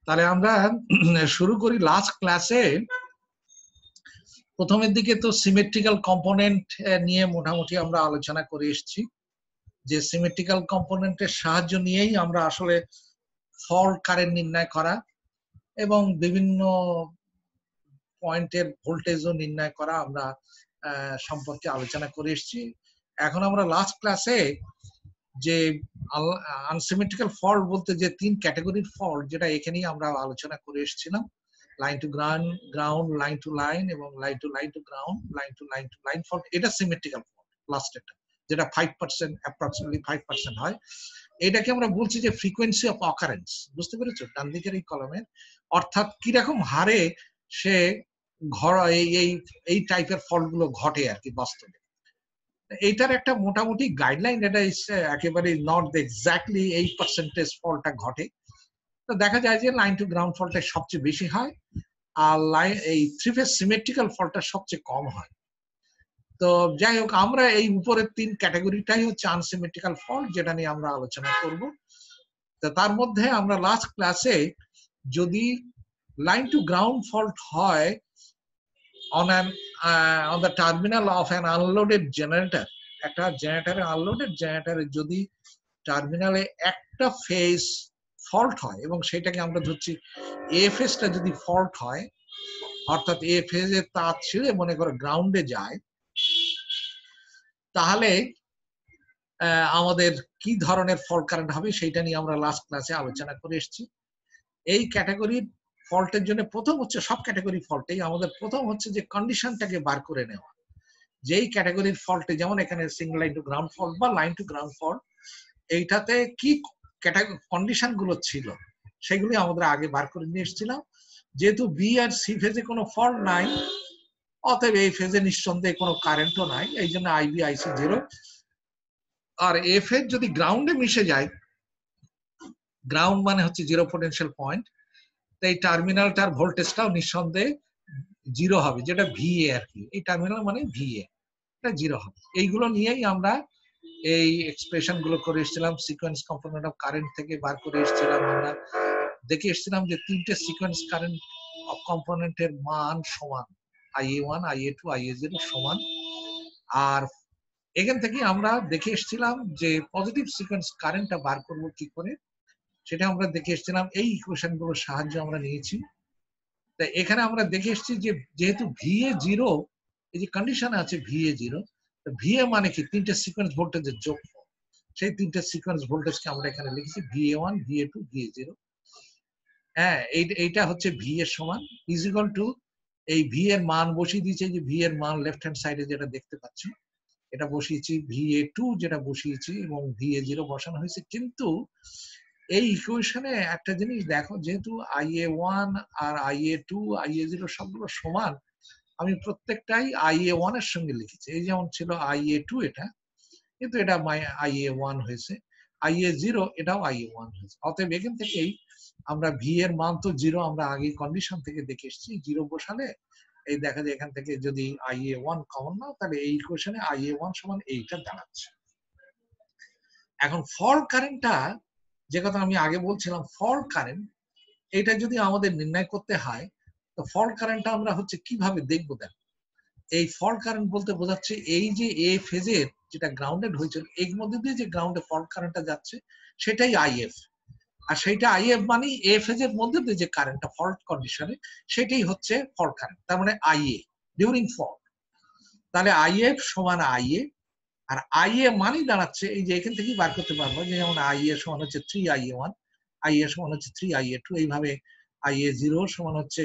তাহলে আমরা শুরু করি। লাস্ট ক্লাসে প্রথমের দিকে তো সিমেট্রিক্যাল কম্পোনেন্ট নিয়ে মোটামুটি আমরা আলোচনা করে এসেছি, যে সিমেট্রিক্যাল কম্পোনেন্টের সাহায্য নিয়েই আমরা আসলে ফল্ট কারেন্ট নির্ণয় করা এবং বিভিন্ন পয়েন্টের ভোল্টেজও নির্ণয় করা আমরা সম্পর্কে আলোচনা করে এসেছি। এখন আমরা লাস্ট ক্লাসে যে আনসিমেট্রিক্যাল ফল্ট বলতে যে তিন ক্যাটাগরির ফল্ট, যেটা এখানেই আমরা আলোচনা করে এসেছিলাম, line to ground, line to line এবং line to ground, line to line fault, এটা সিমেট্রিক্যাল ফল্ট লাস্টেরটা, যেটা 5% অ্যাপ্রক্সিমেটলি 5% হয়। এটাকে আমরা বলছি যে ফ্রিকোয়েন্সি অফ অকারেন্স। বুঝতে পেরেছো? ডান দিকের এই কলমের অর্থাৎ কিরকম হারে সে এই টাইপের ফল্ট গুলো ঘটে আর কি বাস্তবে। এইটার একটা মোটামুটি গাইডলাইন, এটা একেবারে নট এক্স্যাক্টলি এই পার্সেন্টেজ ফল্টটা ঘটে। তো দেখা যায় যে লাইন টু গ্রাউন্ড ফল্টটা সবচেয়ে বেশি হয়, আর এই থ্রি ফেজ সিমেট্রিক্যাল ফল্টটা সবচেয়ে কম হয়। তো যাই হোক, আমরা এই উপরের তিন ক্যাটাগরিটাই হচ্ছে আনসিমেট্রিক্যাল ফল্ট, যেটা নিয়ে আমরা আলোচনা করব। তো তার মধ্যে আমরা লাস্ট ক্লাসে যদি লাইন টু গ্রাউন্ড ফল্ট হয় on the terminal of an unloaded generator, একটা জেনারেটরে আনলোডেড জেনারেটরে যদি টার্মিনালে একটা ফেজ ফল্ট হয় এবং সেটাকে আমরা ধরছি এ ফেজটা যদি ফল্ট হয়, অর্থাৎ এ ফেজে তার ছিঁড়ে মনে করো গ্রাউন্ডে যায়, তাহলে আমাদের কি ধরনের ফল্ট কারেন্ট হবে সেইটা নিয়ে আমরা লাস্ট ক্লাসে আলোচনা করে এসেছি। এই ক্যাটাগরির ফল্টের জন্য প্রথম হচ্ছে, সব ক্যাটাগরি ফল্টেই আমাদের প্রথম হচ্ছে যে কন্ডিশনটাকে বার করে নেওয়া। যেই ক্যাটাগরির ফল্টে, যেমন এখানে single line to ground fault বা লাইন টু গ্রাউন্ড ফল্ট, এইটাতে কি কন্ডিশন গুলো ছিল সেগুলি আমাদের আগে বার করে নিয়ে এসেছিলাম। যেহেতু বি আর সি ফেজে কোনো ফল্ট নাই, অতএব এই ফেজে নিঃসন্দেহে কোনো কারেন্টও নাই, এই জন্য আইবি আইসি 0। আর এ ফেজ যদি গ্রাউন্ডে মিশে যায়, গ্রাউন্ড মানে হচ্ছে জিরো পোটেনশিয়াল পয়েন্ট, তো এই টার্মিনালটার ভোল্টেজটাও নিঃসন্দেহে 0 হবে, যেটা ভিএ আর কি। এই টার্মিনাল মানে ভিএ, এটা 0 হবে। এইগুলো নিয়েই আমরা এই এক্সপ্রেশন গুলো করে এসেছিলাম। সিকোয়েন্স কম্পোনেন্ট অফ কারেন্ট থেকে বার করে এসেছিলাম, আমরা দেখে এসেছিলাম যে তিনটে সিকোয়েন্স কারেন্ট অফ কম্পোনেন্টের মান সমান, IA1, IA2, IA0 সমান। আর এখান থেকে আমরা দেখে এসেছিলাম যে পজিটিভ সিকোয়েন্স কারেন্টটা বার করবো কি করে, সেটা আমরা দেখে এসেছিলাম। এই ইকুয়েশন গুলোর সাহায্য আমরা নিয়েছি। তা এখানে আমরা দেখে এসেছি যে যেহেতু VA 0, এই যে কন্ডিশন আছে VA 0, VA মানে কি তিনটে সিকোয়েন্স ভোল্টেজের যোগফল। সেই তিনটে সিকোয়েন্স ভোল্টেজকে আমরা এখানে লিখেছি VA1, VA2, VA0। হ্যাঁ, এইটা হচ্ছে V এর সমান ইজ ইকুয়াল টু, এই V এর মান বসিয়ে দিয়েছে, যে V এর মান লেফট হ্যান্ড সাইডে যেটা দেখতে পাচ্ছি, এটা বসিয়েছি, VA2 যেটা বসিয়েছি এবং VA0 বসানো হয়েছে। কিন্তু এই ইকুয়েশনে একটা জিনিস দেখো, যেহেতু IA1 আর IA2, IA0 সবগুলো সমান, আমি প্রত্যেকটাই IA1 এর সঙ্গে লিখেছি। এই যেমন ছিল IA2 এটা, কিন্তু এটা IA1 হয়েছে, IA0 এটাও IA1 হয়েছে। অতএব এখান থেকেই আমরা V এর মান তো 0 আমরা আগে কন্ডিশন থেকে দেখে এসেছি, 0 বসালে এই দেখা যায় এখান থেকে যদি IA1 কমন নাও, তাহলে এই ইকুয়েশনে IA1 সমান এইটা দাঁড়াচ্ছে। এখন ফল্ট কারেন্টটা, যে কথা আমি আগে বলছিলাম, ফল্ট কারেন্ট এটা যদি আমাদের নির্ণয় করতে হয়, তো ফল্ট কারেন্টটা আমরা হচ্ছে কিভাবে দেখবো? দেখ, এই ফল্ট কারেন্ট বলতে বোঝাচ্ছে এই যে এ ফেজের যেটা গ্রাউন্ডেড হয়েছিল, এর মধ্যে দিয়ে যে গ্রাউন্ডে ফল্ট কারেন্টটা যাচ্ছে সেটাই আইএফ। আর সেইটা আইএফ মানে এ ফেজের মধ্যে দিয়ে যে কারেন্টটা ফল্ট কন্ডিশনে, সেটাই হচ্ছে ফল্ট কারেন্ট, তার মানে আইএ ডিউরিং ফল্ট। তাহলে আইএফ সমান আইএ, আর আইএ মানেই দাঁড়াচ্ছে, এই যে এখান থেকেই বার করতে পারবো, যে যেমন আইএ সমান হচ্ছে 3IA1, আইএ সমান হচ্ছে 3IA2, এইভাবে IA0 সমান হচ্ছে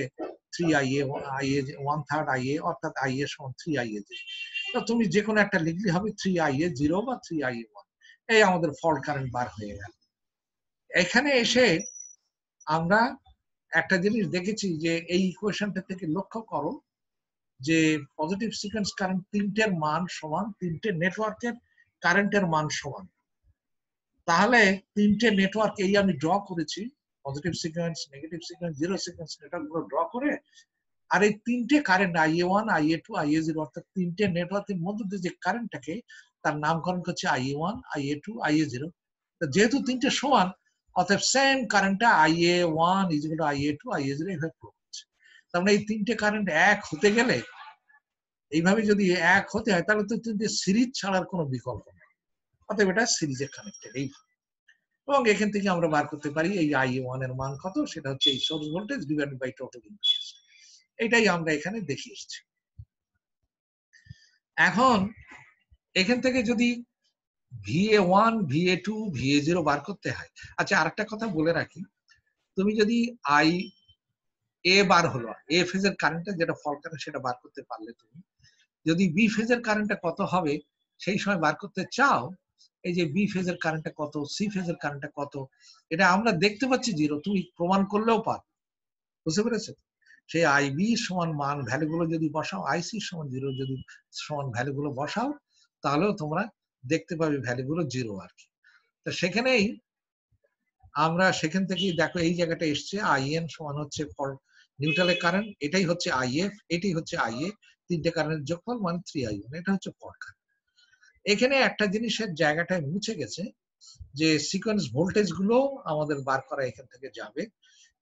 3IA1, IA1/3 IA, অর্থাৎ IA সমান 3IA0। তো তুমি যে কোনো একটা লিখলে হবে 3IA0 বা 3IA1। এই আমাদের ফল্ট কারেন্ট বার হয়ে গেল। এখানে এসে আমরা একটা জিনিস দেখেছি, যে এই ইকুয়েশনটা থেকে লক্ষ্য করো যে পজিটিভ সিকোয়েন্স কারেন্ট তিনটের মান সমান, তিনটে নেটওয়ার্কের কারেন্টের মান সমান। তাহলে তিনটে নেটওয়ার্ক এই আমি ড্র করেছি, positive sequence, negative sequence, zero sequence network গুলো ড্র করে, আর এই তিনটে কারেন্ট IA1, IA2, IA0, অর্থাৎ তিনটে নেটওয়ার্কের মধ্যে দিয়ে যে কারেন্টটাকে, তার নামকরণ করছে IA1, IA2, IA0। যেহেতু তিনটে সমান, অতএব সেম কারেন্টটা IA1 = IA2 IA0 এইভাবে প্রয়োগ হচ্ছে। তার মানে এই তিনটে কারেন্ট এক হতে গেলে এইভাবে যদি এক হতে হয় তাহলে তো সিরিজ ছাড়ার কোনো বিকল্প নেই। অতএব এটা সিরিজে কানেক্টেড এইভাবে। এবং এখান থেকে আমরা বার করতে পারি এই IA1 এর মান কত, সেটা হচ্ছে এই source voltage divided by total impedance. এটাই আমরা এখানে দেখিয়ে এসেছি। এখন এখান থেকে যদি VA1 VA2 VA0 বার করতে হয়। আচ্ছা, আরেকটা কথা বলে রাখি, তুমি যদি এ বার হলো এ ফেজের কারেন্টটা যেটা ফল্ট কারেন্ট সেটা বার করতে পারলে, তুমি যদি বি ফেজের কারেন্টটা কত হবে সেই সময় বার করতে চাও, এই যে বি ফেজের কারেন্টটা কত, সি ফেজের কারেন্টটা কত, এটা আমরা দেখতে পাচ্ছি 0, তুমি প্রমাণ করলেও পারো। বুঝতে পেরেছো? সেই আইবি সমান মান ভ্যালুগুলো যদি বসাও, আইসি সমান 0 যদি সমান ভ্যালুগুলো বসাও, তাহলেও তোমরা দেখতে পাবে ভ্যালুগুলো 0 আর কি। তো সেখানেই আমরা সেখান থেকেই দেখো এই জায়গাটা এসছে, আইএন সমান হচ্ছে নিউট্রালের কারেন্ট, এটাই হচ্ছে আইএফ, এটাই হচ্ছে আইএ, তিনটে কারেন্টের যোগফল মানে 3I1, এটা হচ্ছে ফল্ট কারেন্ট। এখানে একটা জিনিসের জায়গাটায় মুছে গেছে, যে সিকোয়েন্স ভোল্টেজ গুলো আমাদের বার করা এখান থেকে যাবে।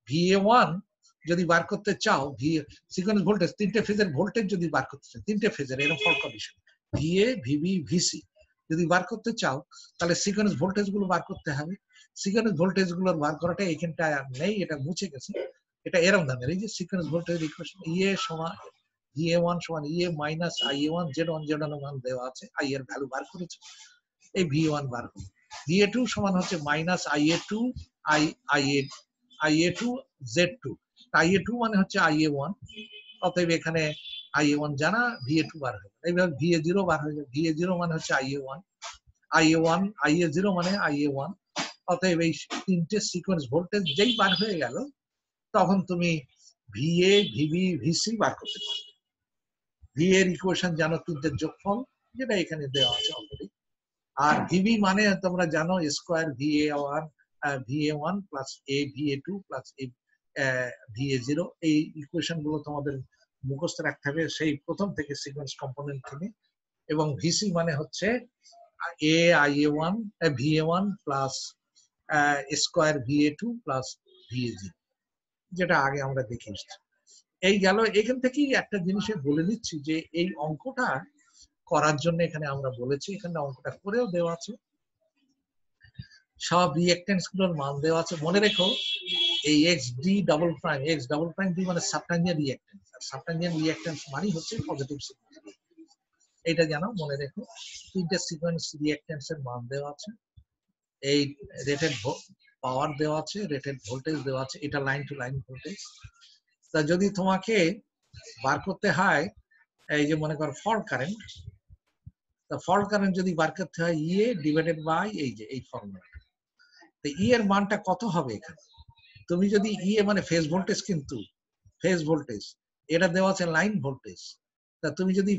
VA1 যদি বার করতে চাও, সিকোয়েন্স ভোল্টেজ তিনটে ফেজের ভোল্টেজ যদি বার করতে চাও, তিনটে ফেজের এরকম fault condition VA VB VC যদি বার করতে চাও, তাহলে সিকোয়েন্স ভোল্টেজ গুলো বার করতে হবে। সিকোয়েন্স ভোল্টেজ গুলোর বার করাটা এখানটা নেই, এটা মুছে গেছে। এটা এরকম ধরনের, এই যে সিকোয়েন্স ভোল্টেজ ইকুয়েশন ইএ সমান VA1 সমান ইএ মাইনাস IA1 Z1 Z1 মান দেওয়া আছে, আই এর ভ্যালু বার করেছে, এই V1 বার করবে। VA2 সমান হচ্ছে minus IA2 IA2 Z2, IA2 মানে হচ্ছে IA1, অতএব এখানে IA1 জানা, VA2 বার হয়ে যাবে। এইভাবে VA0 বার হয়ে যাবে, VA0 মানে হচ্ছে IA0 মানে IA1, অতএব এই তিনটে সিকোয়েন্স ভোল্টেজ যেই বার হয়ে গেল, তখন তুমি VA VB VC বার করতে পারবে। VA এর ইকুয়েশন জানো, তিনটের যোগফল, যেটা এখানে দেওয়া আছে অলরেডি। আর VB মানে তোমরা জানো square VA1 plus VA2 plus VA0, এই ইকুয়েশন গুলো তোমাদের মুখস্থ রাখতে হবে সেই প্রথম থেকে সিকোয়েন্স কম্পোনেন্ট থেকে। এবং VC মানে হচ্ছে VA1 plus square VA2 plus VA0, যেটা আগে আমরা দেখে এসেছি। এই গেল। এখান থেকেই একটা জিনিসে বলে নিচ্ছি যে এই অঙ্কটা করার জন্য এখানে আমরা বলেছি, এখানে অঙ্কটা করেও দেওয়া আছে, সব রিঅ্যাকট্যান্স গুলোর মান দেওয়া আছে। মনে রেখো এই XD ডাবল প্রাইম ডি মানে সাবট্যানজিয়েন্ট রিঅ্যাকট্যান্স, আর সাবট্যানজিয়েন্ট রিঅ্যাকট্যান্স মানে হচ্ছে পজিটিভ সিকোয়েন্স। এটা জানো, মনে রেখো। তিনটে সিকোয়েন্স রিঅ্যাকট্যান্স এর মান দেওয়া আছে, এই রেটেড পাওয়ার দেওয়া আছে, রেটেড ভোল্টেজ দেওয়া আছে, এটা লাইন টু লাইন ভোল্টেজ। তা যদি তোমাকে বার করতে হয়, এই যে মনে করো ফল্ট কারেন্ট, তা ফল্ট কারেন্ট যদি বার করতে হয় ইএ ডিভাইডেড বাই এই যে এই ফর্মুলাটা, তো ই এর মানটা কত হবে এখানে? তুমি যদি ইএ মানে ফেজ ভোল্টেজ, কিন্তু ফেজ ভোল্টেজ এটা দেওয়া আছে লাইন ভোল্টেজ, তা তুমি যদি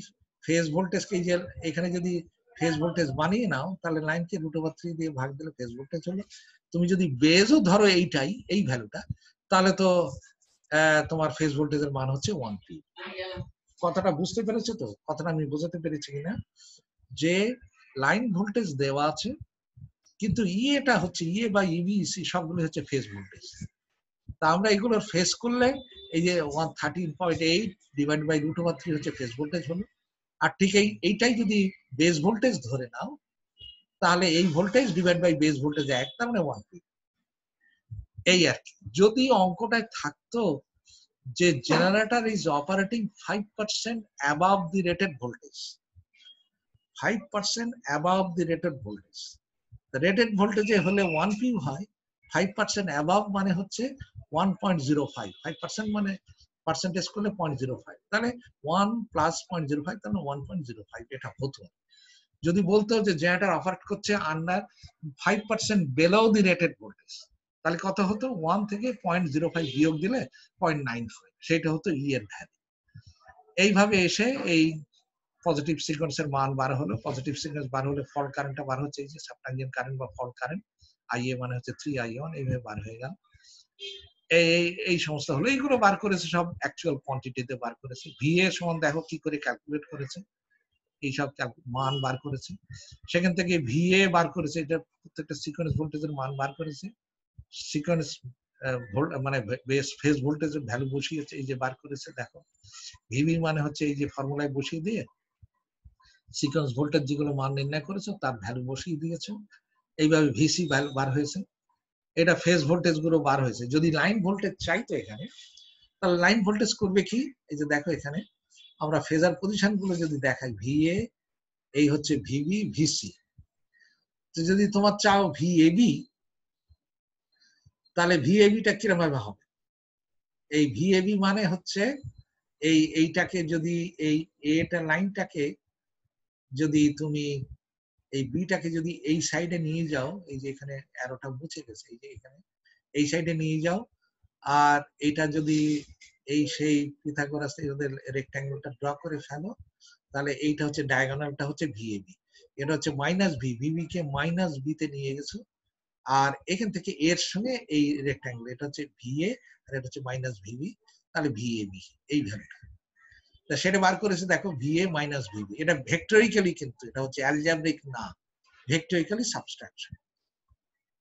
ফেজ ভোল্টেজকে এই যে এখানে যদি ফেজ ভোল্টেজ বানিয়ে নাও, তাহলে লাইনকে √3 দিয়ে ভাগ দিলে ফেজ ভোল্টেজ হলো। তুমি যদি বেজও ধরো এইটাই, এই ভ্যালুটা, তাহলে তো তোমার ফেজ ভোল্টেজের মান হচ্ছে 1p। কথাটা বুঝতে পেরেছো তো? কথাটা আমি বোঝাতে পেরেছি কিনা? যে লাইন ভোল্টেজ দেওয়া আছে, কিন্তু ইএটা হচ্ছে ইএ বা ইবিসি সবগুলো হচ্ছে ফেজ ভোল্টেজ। তা আমরা এগুলোর ফেজ করলে এই যে 113.8 ডিভাইড বাই √3 হচ্ছে ফেজ ভোল্টেজ হলো। আর ঠিক এইটাই যদি বেস ভোল্টেজ ধরে নাও, তাহলে এই voltage divide by base voltage 1, তার মানে 1p। এই আর কি। যদি অঙ্কটায় থাকতো যে generator is operating 5% above the rated voltage, 5% above the rated voltage, rated ভোল্টেজে হলে 1p হয়, 5% অ্যাবাভ মানে হচ্ছে 1.05, 5% মানে পার্সেন্টেজ করলে 0.05, তাহলে 1 প্লাস 0.05, তাহলে 1.05 এটা হতো। যদি বলতো যে জেনারেটর অপারেট করছে আন্ডার 5% বেলো দি রেটেড ভোল্টেজ, তাহলে কত হতো? 1 থেকে 0.05 বিয়োগ দিলে 0.95, সেটা হতো ই এর ভ্যালু। এইভাবে এসে এই পজিটিভ সিকোয়েন্সের মান বার হলো। পজিটিভ সিকোয়েন্স বার হলে ফল্ট কারেন্টটা বার হচ্ছে এই যে সাবট্যানজিয়েন্ট কারেন্ট বা ফল্ট কারেন্ট, আইএ মানে হচ্ছে 3I1, এইভাবে বার হয়ে গেল। এই সমস্ত হলো, এইগুলো বার করেছে সব অ্যাকচুয়াল কোয়ান্টিটিতে বার করেছে। ভিএ সমান দেখো কি করে ক্যালকুলেট করেছে, এইসব মান বার করেছে। সেখান থেকে ভিএ বার করেছে, এটা প্রত্যেকটা সিকোয়েন্স ভোল্টেজের মান বার করেছে। সিকোয়েন্স মানে বেস ফেজ ভোল্টেজের ভ্যালু বসিয়েছে, এই যে বার করেছে দেখো, ভিভি মানে হচ্ছে এই যে ফর্মুলায় বসিয়ে দিয়ে সিকোয়েন্স ভোল্টেজ যেগুলো মান নির্ণয় করেছে তার ভ্যালু বসিয়ে দিয়েছে, এইভাবে ভিসি বার হয়েছে, এটা ফেজ ভোল্টেজ গুলো বার হয়েছে। যদি লাইন ভোল্টেজ চাইতো এখানে, তাহলে লাইন ভোল্টেজ করবে কি, এই যে দেখো এখানে আমরা ফেজার পজিশন গুলো যদি দেখাই, ভিএ এই হচ্ছে ভিবি ভিসি, যদি তোমার চাও ভিএবি, তাহলে ভিএবিটা কিরকম ভাবে হবে, এই ভিএবি মানে হচ্ছে এইটাকে যদি এটা লাইনটাকে যদি তুমি এই বিটাকে যদি এই সাইডে নিয়ে যাও, এই যে এখানে অ্যারোটা মুছে গেছে, এই যে এখানে এই সাইডে নিয়ে যাও, আর এটা যদি এই সেই পিথাগোরাস এদের রেক্ট্যাঙ্গেলটা ড্র করে ফেলো, তাহলে এইটা হচ্ছে ডায়াগোনালটা হচ্ছে ভিএবি, এটা হচ্ছে মাইনাস ভি, ভিবি কে মাইনাস বি তে নিয়ে গেছো, আর এখান থেকে এর সঙ্গে এই রেক্ট্যাঙ্গেল এটা হচ্ছে ভিএ আর এটা হচ্ছে মাইনাস ভিবি, তাহলে ভিএবি এই ভ্যালুটা, তা সেটা বার করেছে দেখো ভিএ মাইনাস ভিবি, এটা ভেক্টরিক্যালি, কিন্তু এটা হচ্ছে অ্যালজেব্রিক না, ভেক্টরিক্যালি সাবস্ট্রাকশন,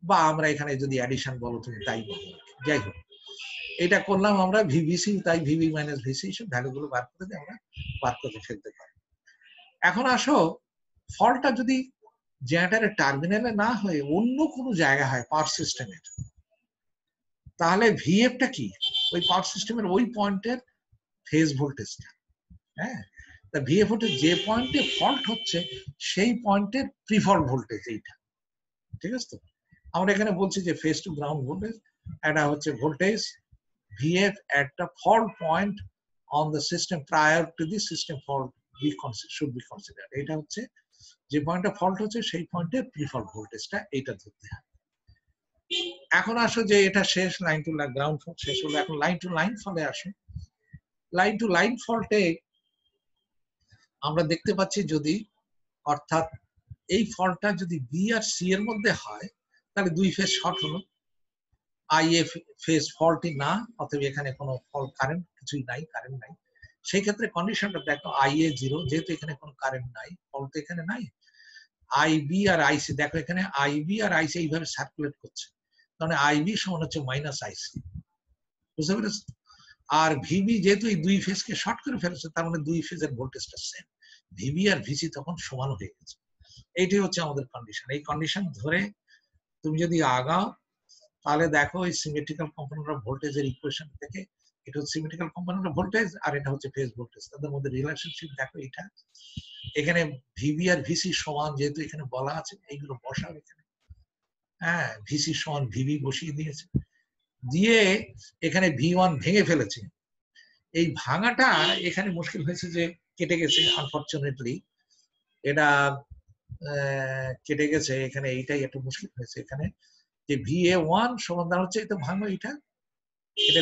বা আমরা এখানে যদি অ্যাডিশন বলো তুমি তাই বলো, যাই হোক এটা করলাম আমরা ভিভিসি, তাই ভিভি মাইনাস ভিসি সব ভ্যালুগুলো বার করে দিয়ে আমরা বার করে ফেলতে পারি। এখন আসো, ফলটা যদি জেনারেটরের টার্মিনালে না হয়ে অন্য কোনো জায়গা হয় পাওয়ার সিস্টেমের, তাহলে ভিএফটা কি, ওই পাওয়ার সিস্টেমের ওই পয়েন্টের ফেজ ভোল্টেজটা, হ্যাঁ, তা ভিএফ হচ্ছে যে পয়েন্টে ফল্ট হচ্ছে সেই পয়েন্টের প্রিফল্ট ভোল্টেজ এইটা, ঠিক আছে তো। আমরা এখানে বলছি যে ফেজ টু গ্রাউন্ড ভোল্টেজ, এটা হচ্ছে voltage VF at the fault point on the system prior to the system fault should be considered, এটা হচ্ছে যে পয়েন্টে ফল্ট হচ্ছে সেই পয়েন্টে প্রিফল্ট ভোল্টেজটা এটা ধরতে হবে। এখন আসো যে এটা শেষ, লাইন টু গ্রাউন্ড ফল্ট শেষ হলো, এখন লাইন টু লাইন ফলে আসে। লাইন টু লাইন ফল্টে আমরা দেখতে পাচ্ছি যদি, অর্থাৎ এই ফল্টটা যদি বি আর সি এর মধ্যে হয়, তাহলে দুই ফেজ শর্ট হলো, আইএ ফেজ ফল্টই না, অতএব এখানে কোনো ফল্ট কারেন্ট কিছুই নাই, কারেন্ট নাই, সেই ক্ষেত্রে কন্ডিশনটা দেখো আইএ জিরো, যেহেতু এখানে কোনো কারেন্ট নাই, ফল্ট এখানে নাই, আইবি আর আইসি দেখো এখানে আইবি আর আইসি এইভাবে সার্কুলেট করছে, মানে আইবি সমান হচ্ছে মাইনাস আইসি, বুঝতে পেরেছ, আর ভিবি যেহেতু এই দুই ফেজকে শর্ট করে ফেলেছে, তার মানে দুই ফেজের ভোল্টেজটা সেম, ভিবি আর ভিসি তখন সমান হয়ে গেছে, এইটাই হচ্ছে আমাদের কন্ডিশন। এই কন্ডিশন ধরে তুমি যদি আগাও, তাহলে দেখো এই সিমেট্রিক্যাল কম্পোনেন্ট অফ ভোল্টেজের ইকুয়েশন থেকে, এটা হচ্ছে সিমেট্রিক্যাল কম্পোনেন্ট অফ ভোল্টেজ আর এটা হচ্ছে ফেজ ভোল্টেজ, তাদের মধ্যে রিলেশনশিপ দেখো এটা, এখানে ভিবি আর ভিসি সমান, যেহেতু এখানে বলা আছে এইগুলো বসাও এখানে, হ্যাঁ, ভিসি সমান ভিবি বসিয়ে দিয়েছে, দিয়ে এখানে ভি1 ভেঙে ফেলেছে, এই ভাঙাটা এখানে মুশকিল হয়েছে যে কেটে গেছে, আনফরচুনেটলি এটা কেটে গেছে, এখানে এইটাই একটু মুশকিল হয়েছে, এখানে যে VA1 সমান দাঁড় হচ্ছে, এটা ভাঙো এটা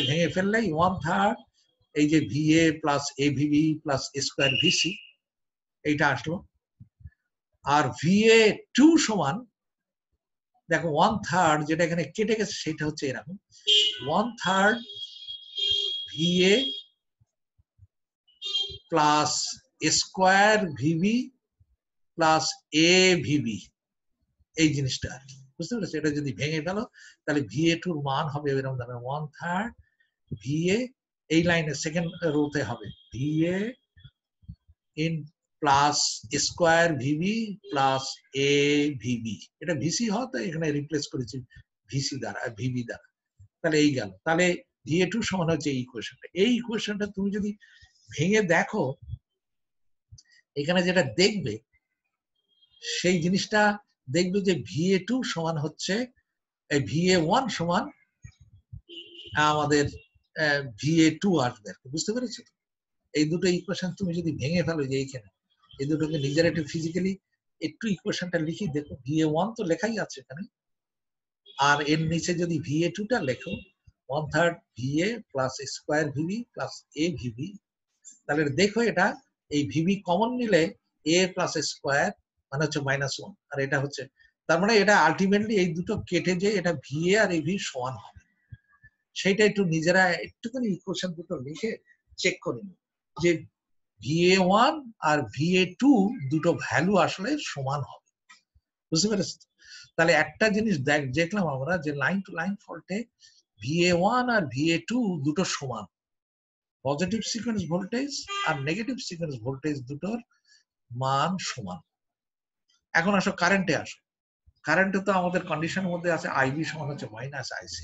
ভেঙে ফেললেই 1/3 এই যে VA plus AVB plus square VC এইটা আসলো, আর VA2 সমান দেখো 1/3 যেটা এখানে কেটে গেছে সেটা হচ্ছে এরকম 1/3 VA plus square VB plus AVB, এই জিনিসটা আর কি, বুঝতে পেরেছো, এটা যদি ভেঙে গেল তাহলে VA2 এর মান হবে এরকম ধরনের 1/3 VA, এই লাইনের সেকেন্ড রোতে হবে VA in plus square VB plus AVB, এটা ভিসি হয় তো এখানে রিপ্লেস করেছি ভিসি দ্বারা, ভিবি দ্বারা, তাহলে এই গেল, তাহলে VA2 সমান হচ্ছে এই ইকুয়েশনটা। এই ইকুয়েশনটা তুমি যদি ভেঙে দেখো, এখানে যেটা দেখবে সেই জিনিসটা দেখবে যে VA2 সমান হচ্ছে VA1 সমান আমাদের VA2 আসবে, বুঝতে পেরেছো, এই দুটো ইকুয়েশন তুমি যদি ভেঙে ফেলো, যে এইখানে এই দুটোকে নিজের একটু ফিজিক্যালি একটু ইকুয়েশনটা লিখি দেখো, VA1 তো লেখাই আছে এখানে, আর এর নিচে যদি VA2 টা লেখো 1/3 VA plus square VB plus AVB, তাহলে দেখো এটা এই ভিবি কমন নিলে A প্লাস স্কোয়ার মানে হচ্ছে -1, আর এটা হচ্ছে, তার মানে এটা আলটিমেটলি এই দুটো কেটে যে এটা VA আর AV সমান হবে, সেটা একটু নিজেরা একটুখানি ইকুয়েশন দুটো লিখে চেক করে নিন যে VA1 আর VA2 দুটো ভ্যালু আসলে সমান হবে, বুঝতে পেরেছ। তাহলে একটা জিনিস দেখলাম আমরা যে line to line ফল্টে VA1 R VA2 দুটো সমান, পজিটিভ সিকোয়েন্স ভোল্টেজ আর নেগেটিভ সিকোয়েন্স ভোল্টেজ দুটোর মান সমান। এখন আসো কারেন্টে আসো। কারেন্টে তো আমাদের কন্ডিশনের মধ্যে আছে IB সমান হচ্ছে -IC।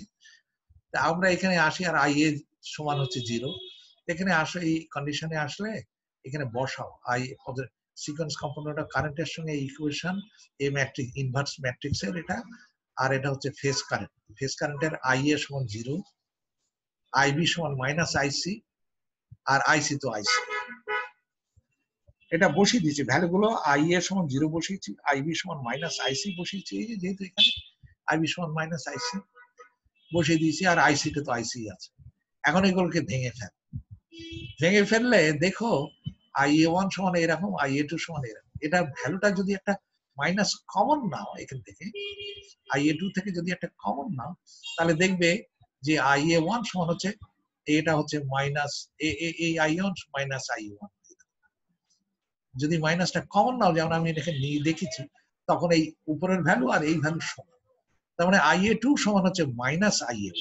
আমরা এখানে আসি আর IA সমান হচ্ছে 0। এখানে আসো, এই কন্ডিশনে আসলে এখানে বসাও সিকোয়েন্স কম্পোনেন্ট অফ কারেন্টের সঙ্গে ইকুয়েশন এ ম্যাট্রিক্স ইনভার্স ম্যাট্রিক্সের এটা, আর এটা হচ্ছে ফেজ কারেন্ট। ফেজ কারেন্টের IA সমান 0, IB সমান -IC, আর IC তো IC। এটা বসিয়ে দিয়েছি ভ্যালুগুলো, IA সমান 0 বসিয়েছি, IB সমান -IC বসিয়েছি, এই যে যেহেতু এখানে IB সমান -IC বসিয়ে দিয়েছি, আর IC তে তো IC আছে। এখন এগুলোকে ভেঙে ফেললে দেখো IA1 সমান এরকম, IA2 সমান এরকম। এটা ভ্যালুটা যদি একটা মাইনাস কমন নাও এখান থেকে, IA2 থেকে যদি একটা কমন নাও, তাহলে দেখবে যে IA1 সমান হচ্ছে, এটা হচ্ছে মাইনাস এই I1 মাইনাস IA1। যদি মাইনাসটা কমন নাও, যেমন আমি এটাকে দেখেছি, তখন এই উপরের ভ্যালু আর এই ভ্যালু সমান। তার মানে IA2 সমান হচ্ছে -IA1।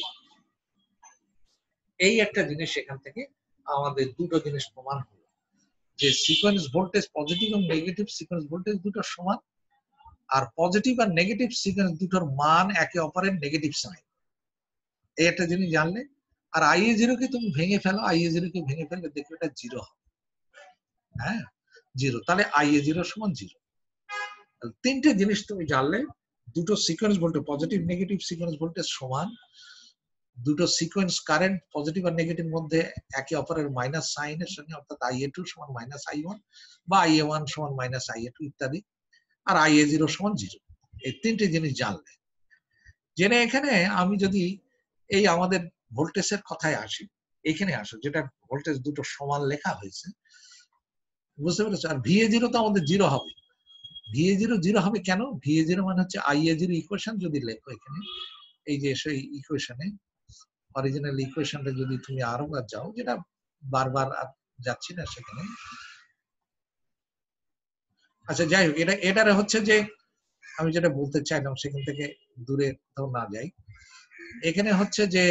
এই একটা জিনিস এখান থেকে আমাদের দুটো জিনিস প্রমাণ হলো, যে সিকোয়েন্স ভোল্টেজ, পজিটিভ এবং নেগেটিভ সিকোয়েন্স ভোল্টেজ দুটো সমান, আর পজিটিভ আর নেগেটিভ সিকোয়েন্স দুটোর মান একে অপরের নেগেটিভ সাইন। এই একটা জিনিস জানলে। আর IA0 কে তুমি ভেঙে ফেলো, IA0 কে ভেঙে ফেললে দেখবে এটা 0 হবে। হ্যাঁ, 0। তাহলে IA0 সমান 0। তিনটে জিনিস তুমি জানলে, দুটো sequence voltage, positive negative sequence voltage সমান, দুটো সিকোয়েন্স কারেন্ট পজিটিভ আর নেগেটিভ মধ্যে একে অপরের মাইনাস সাইনের সঙ্গে, অর্থাৎ IA2 সমান -I1 বা IA1 সমান -IA2 ইত্যাদি, আর IA0 সমান 0। এই তিনটে জিনিস জানলে, জেনে এখানে আমি যদি এই আমাদের ভোল্টেজের কথায় আসি, এখানে আসো, যেটা ভোল্টেজ দুটো সমান লেখা হয়েছে, বুঝতে পেরেছো? আর VA0 তো আমাদের 0 হবে। VA0 0 হবে কেন? VA0 মানে হচ্ছে IA0 ইকুয়েশন যদি লেখো এখানে, এই যে সেই ইকুয়েশনে, অরিজিনাল ইকুয়েশনটা যদি তুমি আরো বার যাও, যেটা বারবার যাচ্ছি না সেখানে। আচ্ছা, যাই হোক, এটার হচ্ছে যে আমি যেটা বলতে চাইলাম সেখান থেকে দূরে তো না যাই। এখানে হচ্ছে যে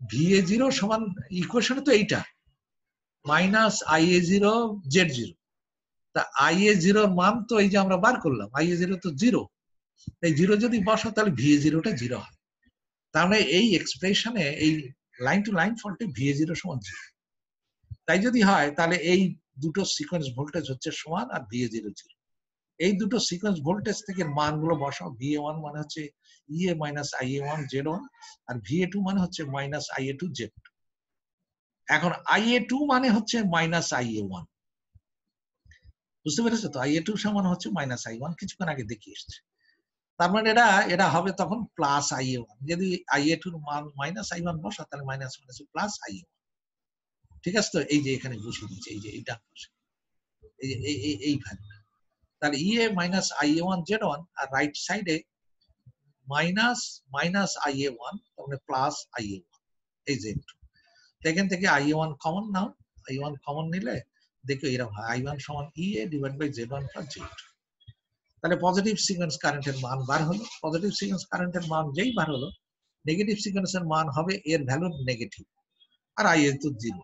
VA0 সমান, ইকুয়েশনে তো এইটা -IA0 Z0। তা IA0 এর মান তো এই যে আমরা বার করলাম, IA0 তো 0। এই 0 যদি বসো তাহলে VA0টা 0 হয়। তার মানে এই এক্সপ্রেশনে, এই লাইন টু লাইন ফল্টে VA0 সমান 0। তাই যদি হয় তাহলে এই দুটো সিকোয়েন্স ভোল্টেজ হচ্ছে সমান, আর VA0 0। এই দুটো সিকোয়েন্স ভোল্টেজ থেকে মানগুলো বসাও। VA1 মানে হচ্ছে EA -IA1 Z1, আর VA2 মানে হচ্ছে -IA2 Z2। এখন IA2 মানে হচ্ছে -IA1, বুঝতে পেরেছো তো? IA2 সমান হচ্ছে -I1, কিছুক্ষণ আগে দেখিয়ে এসছে। তার মানে এটা হবে তখন +IA1। যদি IA2 এর মান -I1 বসা, তাহলে মাইনাস মানে +IA1। ঠিক আছে তো? এই যে এখানে বসিয়ে দিচ্ছি, এই যে এইটা এই যে এই ভ্যালুটা, তাহলে EA -IA1 Z1, আর রাইট সাইডে -IA1, তাহলে +IA1 এই Z2। এখান থেকে IA1 কমন নাও, IA1 কমন নিলে দেখো এরকম হয়, I1 সমান EA divide by Z1 plus Z2। তাহলে পজিটিভ সিকোয়েন্স কারেন্টের মান বার হলো। পজিটিভ সিকোয়েন্স কারেন্টের মান যেই বার হলো, নেগেটিভ সিকোয়েন্সের মান হবে এর ভ্যালু নেগেটিভ, আর IA তো 0।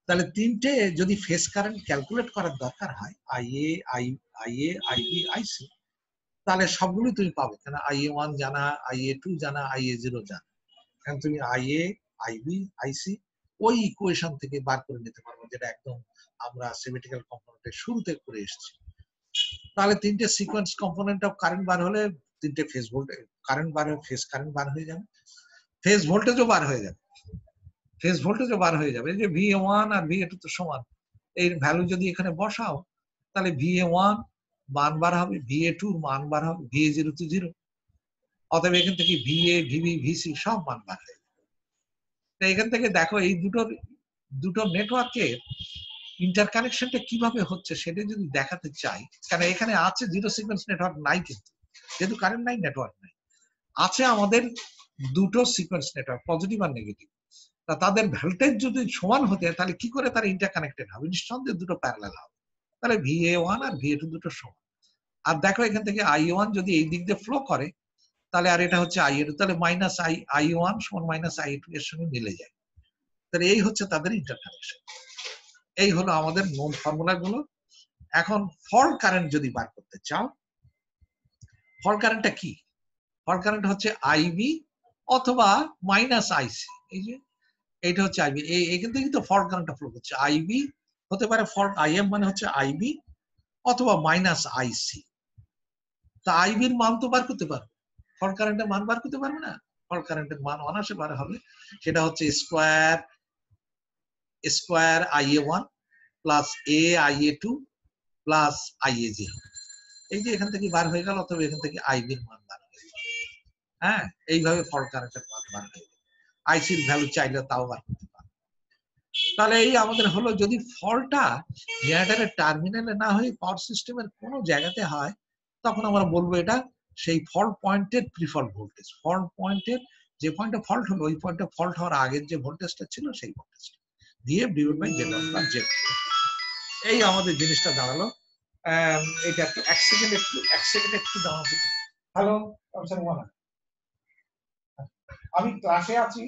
তাহলে তিনটে যদি ফেজ কারেন্ট ক্যালকুলেট করার দরকার হয়, IA, IB, IC, তাহলে সবগুলো তুমি পাবে। কেন IA1 জানা, IA2 জানা, IA0 জানা। এখন তুমি IA, IB, IC ওই ইকুয়েশন থেকে বার করে নিতে পারবো, যেটা একদম আমরা সিমেট্রিক্যাল কম্পোনেন্টের শুরুতে করে এসেছি। তাহলে তিনটে সিকোয়েন্স কম্পোনেন্ট অফ কারেন্ট বার হলে তিনটে ফেজ ভোল্টেজ কারেন্ট বার হয়ে, ফেজ কারেন্ট বার হয়ে যাবে, ফেজ ভোল্টেজও বার হয়ে যাবে। ফেজ ভোল্টেজও বার হয়ে যাবে, যে VA1 আর VA2 তো সমান। এই ভ্যালু যদি এখানে বসাও, তাহলে VA1 মান বার হবে, VA2 মান বার হবে, VA0 তো 0। অতএব এখান থেকে VA, VB, VC সব মান বার হয়ে যাবে। এখান থেকে দেখো এই দুটো নেটওয়ার্কের ইন্টারকানেকশনটা কিভাবে হচ্ছে সেটা যদি দেখাতে চাই, কারণ এখানে আছে জিরো সিকোয়েন্স নেটওয়ার্ক নাই, কিন্তু যেহেতু কারেন্ট নাই, নেটওয়ার্ক নাই, আছে আমাদের দুটো সিকোয়েন্স নেটওয়ার্ক, পজিটিভ আর নেগেটিভ। তা তাদের ভোল্টেজ যদি সমান হতে, তাহলে কি করে তারা ইন্টারকানেক্টেড হবে? নিঃসন্দেহে দুটো প্যারালাল হবে। তাহলে VA1 আর VA2 দুটো সমান। আর দেখো এখান থেকে I1 যদি এই দিক দিয়ে ফ্লো করে তাহলে আর এটা হচ্ছে I2, তাহলে মাইনাস I1 সমান মাইনাস I2 এর সঙ্গে মিলে যায়। তাহলে এই হচ্ছে তাদের ইন্টারকানেকশন। এই হলো আমাদের মূল ফর্মুলা গুলো। এখন ফল্ট কারেন্ট যদি বার করতে চাও, ফল্ট কারেন্টটা কি? ফল্ট কারেন্ট হচ্ছে IB অথবা মাইনাস IC। এই যে এইটা হচ্ছে IB, এখান থেকে তো ফল্ট কারেন্টটা ফ্লো করছে। IB হতে পারে, ফল্ট IM মানে হচ্ছে IB অথবা মাইনাস IC। তা IB এর মান তো বার করতে পারবে, ফল্ট কারেন্টের মান বার করতে পারবে না? ফল্ট কারেন্টের মান অনায়াসে বার হবে। সেটা হচ্ছে square IA1 plus IA2 plus IA0। এই যে এখান থেকে বার হয়ে গেল, অথবা এখান থেকে IB এর মান বার হয়ে গেল। হ্যাঁ, এইভাবে ফল্ট কারেন্টের মান বার হয়ে গেল। IC এর ভ্যালু চাইলে তাও বার করতে পারবে। তাহলে এই আমাদের হলো, যদি ফল্টটা জেনারেটরের টার্মিনালে না হয়ে পাওয়ার সিস্টেমের কোনো জায়গাতে হয়, তখন আমরা বলবো এটা সেই ফল্ট পয়েন্টের প্রিফল্ট ভোল্টেজ। ফল্ট পয়েন্টের যে পয়েন্টে ফল্ট হলো, ওই পয়েন্টে ফল্ট হওয়ার আগের যে ভোল্টেজটা ছিল সেই ভোল্টেজটা দিয়ে ডিভাইড বাই Z1/Z। এই আমাদের জিনিসটা দাঁড়ালো। এটা একটু এক সেকেন্ড একটু দাঁড়াতে। হ্যালো, আমি ক্লাসে আছি।